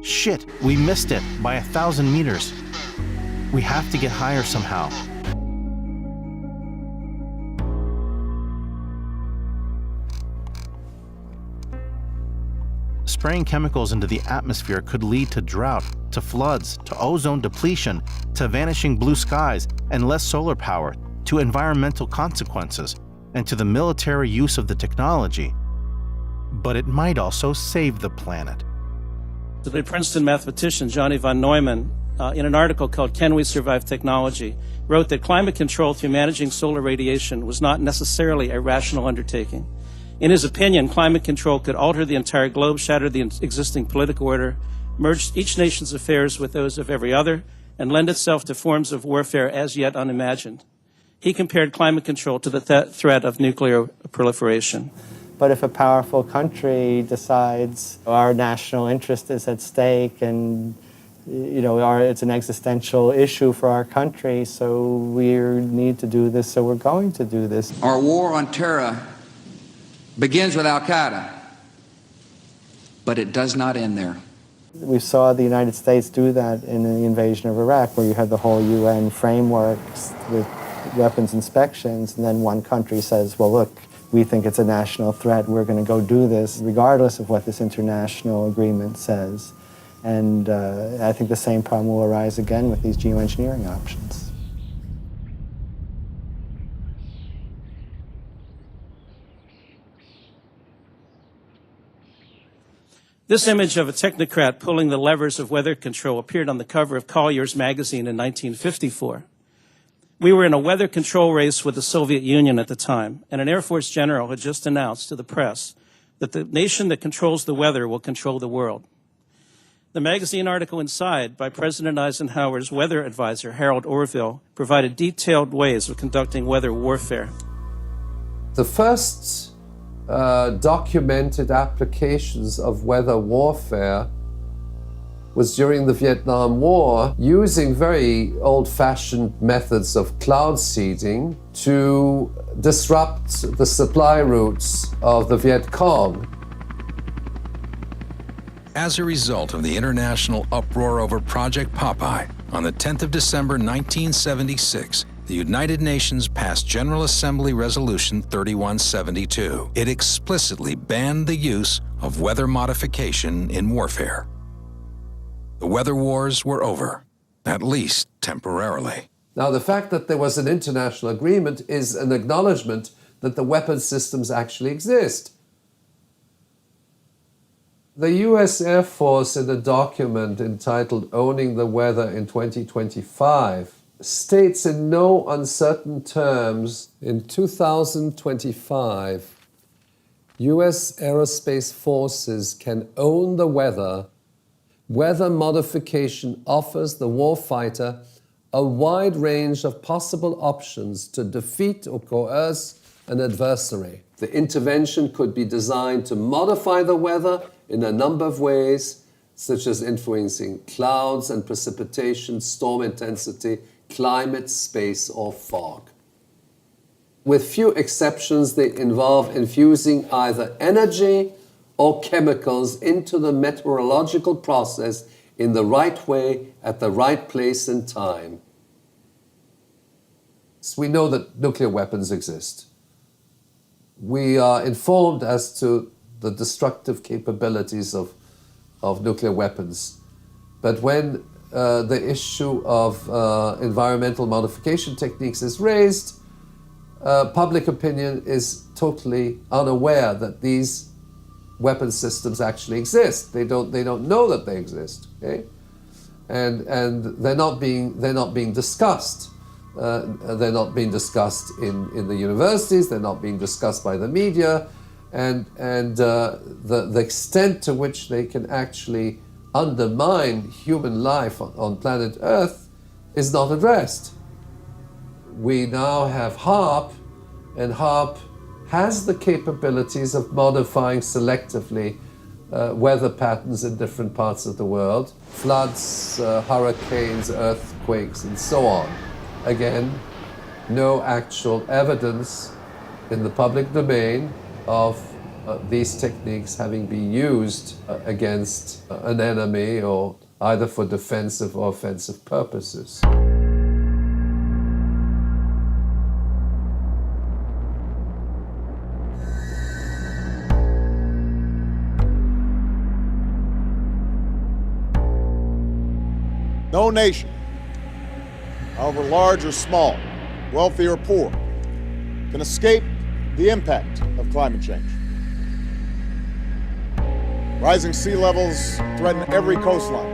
Shit, we missed it by 1,000 meters. We have to get higher somehow. Spraying chemicals into the atmosphere could lead to drought, to floods, to ozone depletion, to vanishing blue skies and less solar power, to environmental consequences, and to the military use of the technology. But it might also save the planet. The Princeton mathematician Johnny von Neumann, in an article called Can We Survive Technology, wrote that climate control through managing solar radiation was not necessarily a rational undertaking. In his opinion, climate control could alter the entire globe, shatter the existing political order, merge each nation's affairs with those of every other, and lend itself to forms of warfare as yet unimagined. He compared climate control to the threat of nuclear proliferation. But if a powerful country decides our national interest is at stake and it's an existential issue for our country, so we need to do this, so we're going to do this. Our war on terror begins with Al-Qaeda, but it does not end there. We saw the United States do that in the invasion of Iraq, where you had the whole UN framework with weapons inspections, and then one country says, well, look, we think it's a national threat, we're going to go do this, regardless of what this international agreement says. And I think the same problem will arise again with these geoengineering options. This image of a technocrat pulling the levers of weather control appeared on the cover of Collier's magazine in 1954. We were in a weather control race with the Soviet Union at the time, and an Air Force general had just announced to the press that the nation that controls the weather will control the world. The magazine article inside by President Eisenhower's weather advisor, Harold Orville, provided detailed ways of conducting weather warfare. The first documented applications of weather warfare was during the Vietnam War, using very old-fashioned methods of cloud seeding to disrupt the supply routes of the Viet Cong. As a result of the international uproar over Project Popeye, on the 10th of December 1976, the United Nations passed General Assembly Resolution 3172. It explicitly banned the use of weather modification in warfare. The weather wars were over, at least temporarily. Now, the fact that there was an international agreement is an acknowledgement that the weapon systems actually exist. The US Air Force, in a document entitled Owning the Weather in 2025, states in no uncertain terms, in 2025, US aerospace forces can own the weather. Weather modification offers the warfighter a wide range of possible options to defeat or coerce an adversary. The intervention could be designed to modify the weather in a number of ways, such as influencing clouds and precipitation, storm intensity, climate, space, or fog. With few exceptions, they involve infusing either energy or chemicals into the meteorological process in the right way at the right place and time. So we know that nuclear weapons exist. We are informed as to the destructive capabilities of nuclear weapons. But when the issue of environmental modification techniques is raised, public opinion is totally unaware that these weapon systems actually exist. They don't know that they exist. Okay, and they're not being discussed. They're not being discussed in the universities. They're not being discussed by the media, and the extent to which they can actually undermine human life on planet Earth is not addressed. We now have HAARP, and HAARP has the capabilities of modifying selectively weather patterns in different parts of the world, floods, hurricanes, earthquakes, and so on. Again, no actual evidence in the public domain of these techniques having been used against an enemy or either for defensive or offensive purposes. No nation, however large or small, wealthy or poor, can escape the impact of climate change. Rising sea levels threaten every coastline.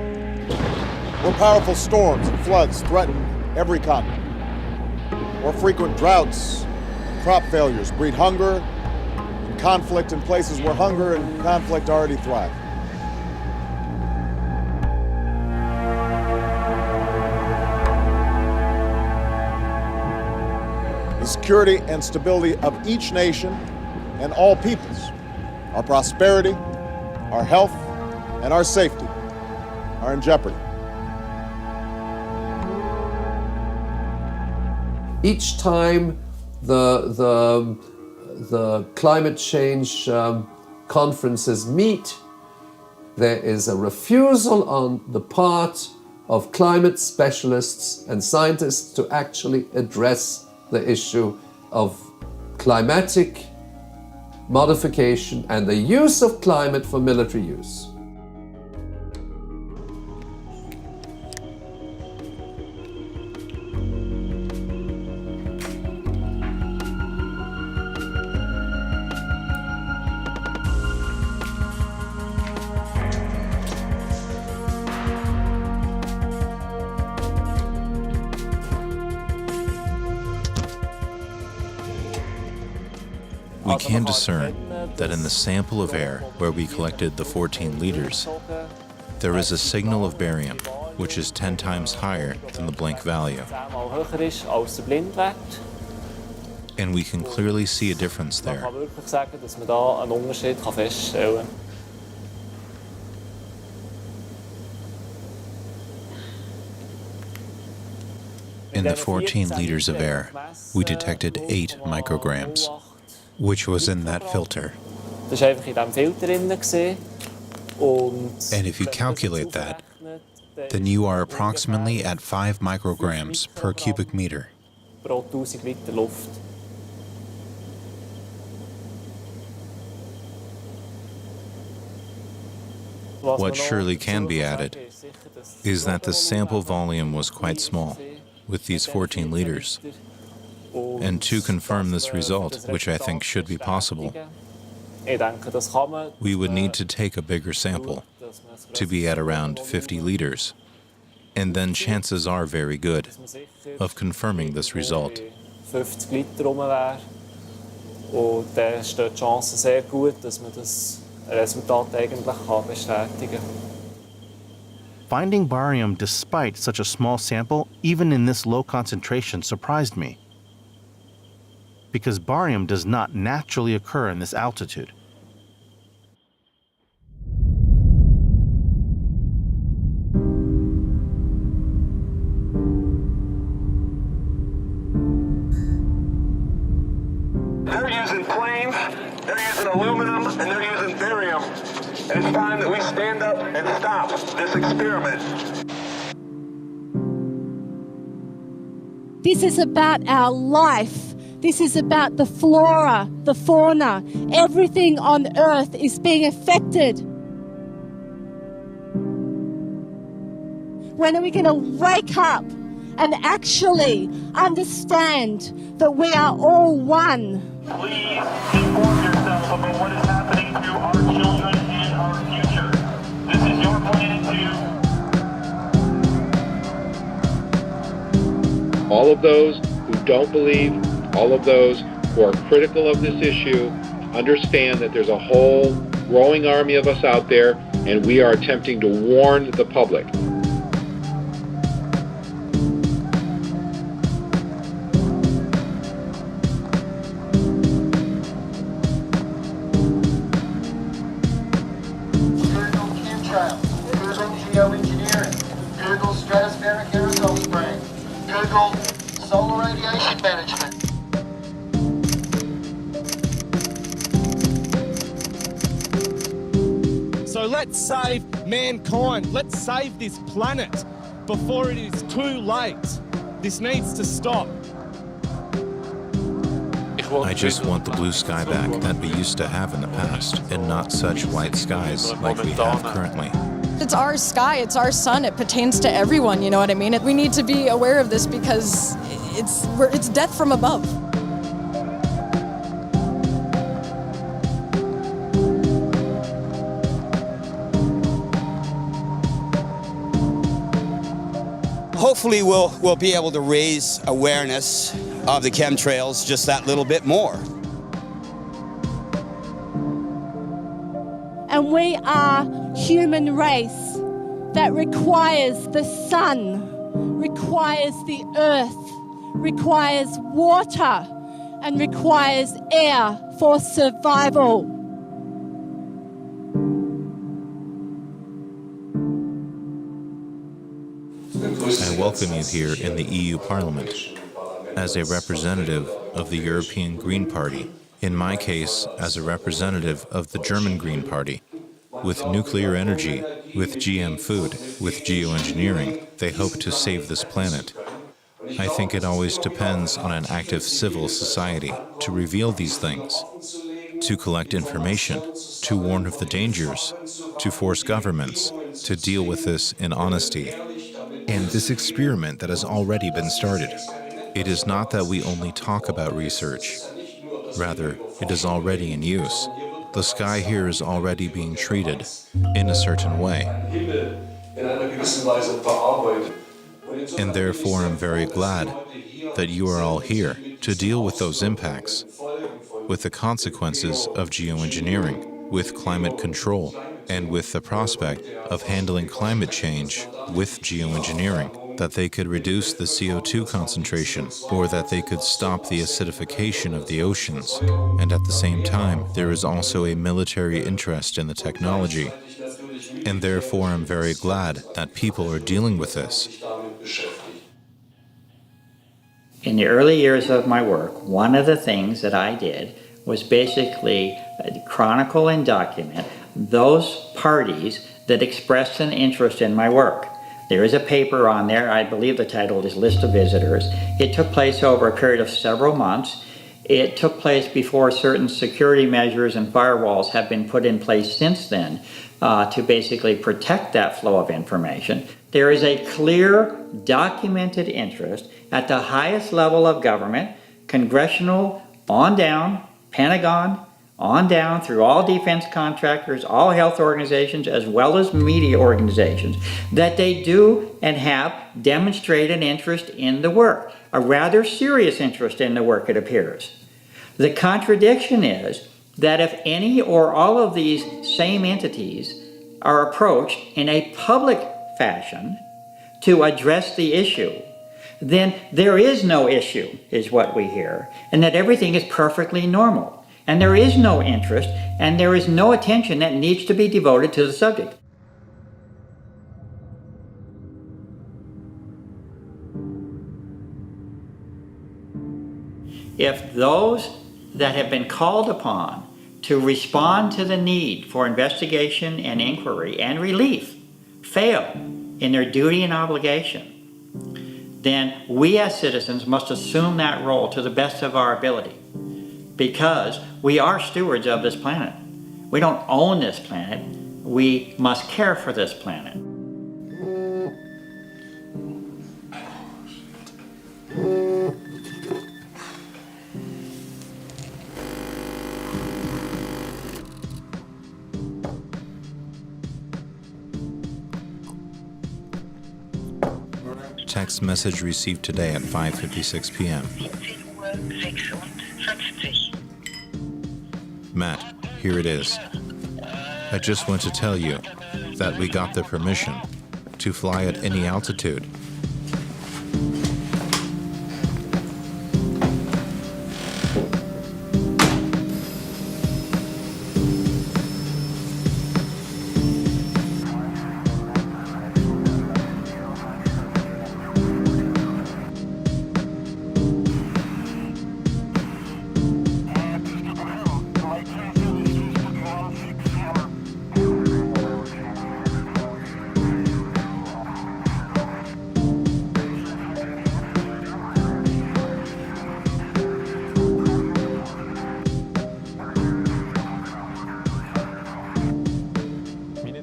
More powerful storms and floods threaten every continent. More frequent droughts, crop failures breed hunger and conflict in places where hunger and conflict already thrive. The security and stability of each nation and all peoples, our prosperity, our health, and our safety are in jeopardy. Each time the climate change conferences meet, there is a refusal on the part of climate specialists and scientists to actually address the issue of climatic modification and the use of climate for military use. We can discern that in the sample of air where we collected the 14 liters, there is a signal of barium, which is 10 times higher than the blank value. And we can clearly see a difference there. In the 14 liters of air, we detected 8 micrograms, which was in that filter. And if you calculate that, then you are approximately at 5 micrograms per cubic meter. What surely can be added is that the sample volume was quite small, with these 14 liters. And to confirm this result, which I think should be possible, we would need to take a bigger sample, to be at around 50 liters, and then chances are very good of confirming this result. Finding barium despite such a small sample, even in this low concentration, surprised me, because barium does not naturally occur in this altitude. They're using planes, they're using aluminum, and they're using barium. And it's time that we stand up and stop this experiment. This is about our life. This is about the flora, the fauna. Everything on Earth is being affected. When are we going to wake up and actually understand that we are all one? Please inform yourself about what is happening to our children and our future. This is your planet too. All of those who don't believe, all of those who are critical of this issue, understand that there's a whole growing army of us out there, and we are attempting to warn the public. typical solar radiation management. So let's save mankind. Let's save this planet before it is too late. This needs to stop. I just want the blue sky back that we used to have in the past, and not such white skies like we have currently. It's our sky, it's our sun, it pertains to everyone, you know what I mean? We need to be aware of this because it's death from above. Hopefully we'll be able to raise awareness of the chemtrails just that little bit more. And we are human race that requires the sun, requires the earth, requires water, and requires air for survival. I welcome you here in the EU Parliament as a representative of the European Green Party, in my case as a representative of the German Green Party. With nuclear energy, with GM food, with geoengineering, they hope to save this planet. I think it always depends on an active civil society to reveal these things, to collect information, to warn of the dangers, to force governments to deal with this in honesty. And this experiment that has already been started, it is not that we only talk about research. Rather, it is already in use. The sky here is already being treated in a certain way. And therefore I'm very glad that you are all here to deal with those impacts, with the consequences of geoengineering, with climate control, and with the prospect of handling climate change with geoengineering, that they could reduce the CO2 concentration, or that they could stop the acidification of the oceans. And at the same time, there is also a military interest in the technology. And therefore, I'm very glad that people are dealing with this. In the early years of my work, one of the things that I did was basically chronicle and document those parties that expressed an interest in my work. There is a paper on there, I believe the title is List of Visitors. It took place over a period of several months. It took place before certain security measures and firewalls have been put in place since then to basically protect that flow of information. There is a clear, documented interest at the highest level of government, congressional, on down, Pentagon, on down through all defense contractors, all health organizations, as well as media organizations, that they do and have demonstrated an interest in the work, a rather serious interest in the work, it appears. The contradiction is that if any or all of these same entities are approached in a public fashion to address the issue, then there is no issue, is what we hear, and that everything is perfectly normal. And there is no interest, and there is no attention that needs to be devoted to the subject. If those that have been called upon to respond to the need for investigation and inquiry and relief fail in their duty and obligation, then we as citizens must assume that role to the best of our ability, because we are stewards of this planet. We don't own this planet. We must care for this planet. Text message received today at 5:56 p.m. Matt, here it is. I just want to tell you that we got the permission to fly at any altitude.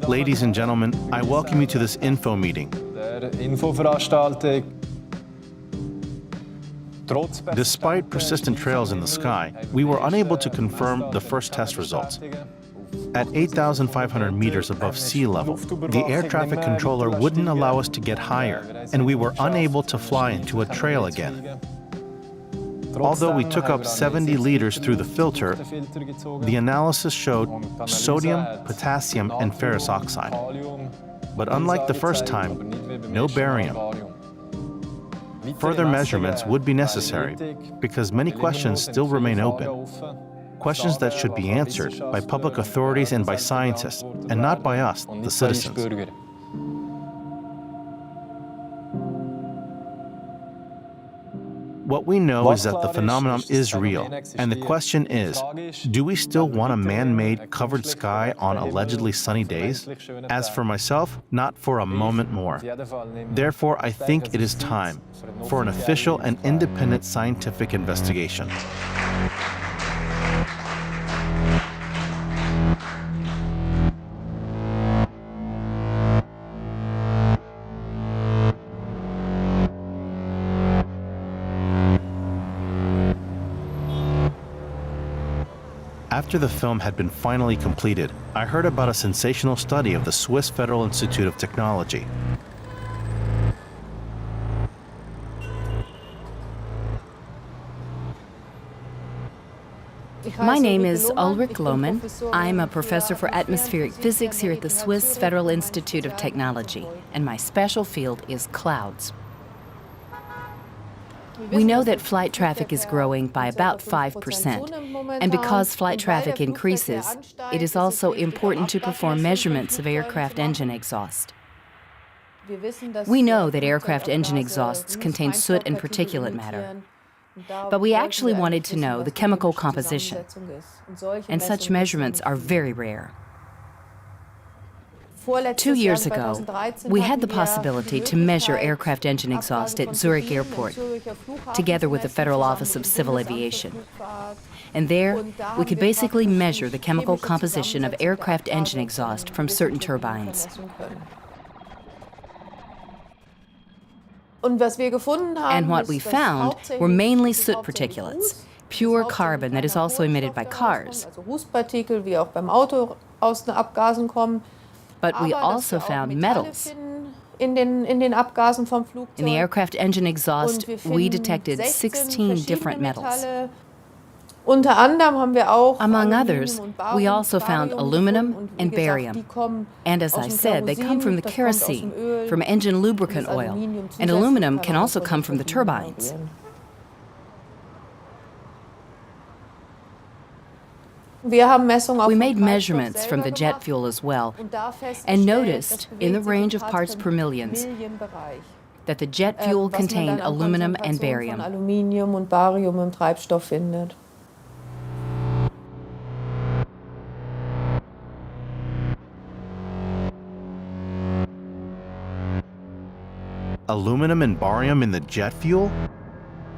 Ladies and gentlemen, I welcome you to this info meeting. Despite persistent trails in the sky, we were unable to confirm the first test results. At 8,500 meters above sea level, the air traffic controller wouldn't allow us to get higher, and we were unable to fly into a trail again. Although we took up 70 liters through the filter, the analysis showed sodium, potassium, and ferrous oxide. But unlike the first time, no barium. Further measurements would be necessary because many questions still remain open. Questions that should be answered by public authorities and by scientists, and not by us, the citizens. What we know is that the phenomenon is real, and the question is, do we still want a man-made covered sky on allegedly sunny days? As for myself, not for a moment more. Therefore, I think it is time for an official and independent scientific investigation. After the film had been finally completed, I heard about a sensational study of the Swiss Federal Institute of Technology. My name is Ulrich Lohmann. I'm a professor for atmospheric physics here at the Swiss Federal Institute of Technology, and my special field is clouds. We know that flight traffic is growing by about 5%, and because flight traffic increases, it is also important to perform measurements of aircraft engine exhaust. We know that aircraft engine exhausts contain soot and particulate matter, but we actually wanted to know the chemical composition, and such measurements are very rare. 2 years ago, we had the possibility to measure aircraft engine exhaust at Zurich Airport, together with the Federal Office of Civil Aviation. And there, we could basically measure the chemical composition of aircraft engine exhaust from certain turbines. And what we found were mainly soot particulates, pure carbon that is also emitted by cars. But we also found metals. In the aircraft engine exhaust, we detected 16 different metals. Among others, we also found aluminum and barium. And as I said, they come from the kerosene, from engine lubricant oil, and aluminum can also come from the turbines. We made measurements from the jet fuel as well, and noticed, in the range of parts per millions, that the jet fuel contained aluminum and barium. Aluminum and barium in the jet fuel?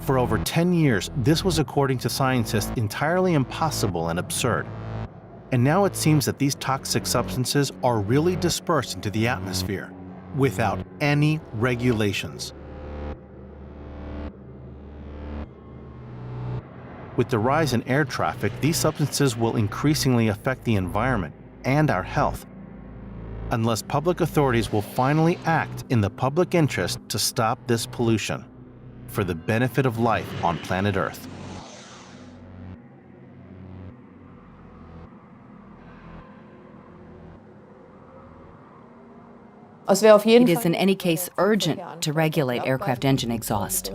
For over 10 years, this was, according to scientists, entirely impossible and absurd. And now it seems that these toxic substances are really dispersed into the atmosphere without any regulations. With the rise in air traffic, these substances will increasingly affect the environment and our health, unless public authorities will finally act in the public interest to stop this pollution for the benefit of life on planet Earth. It is in any case urgent to regulate aircraft engine exhaust.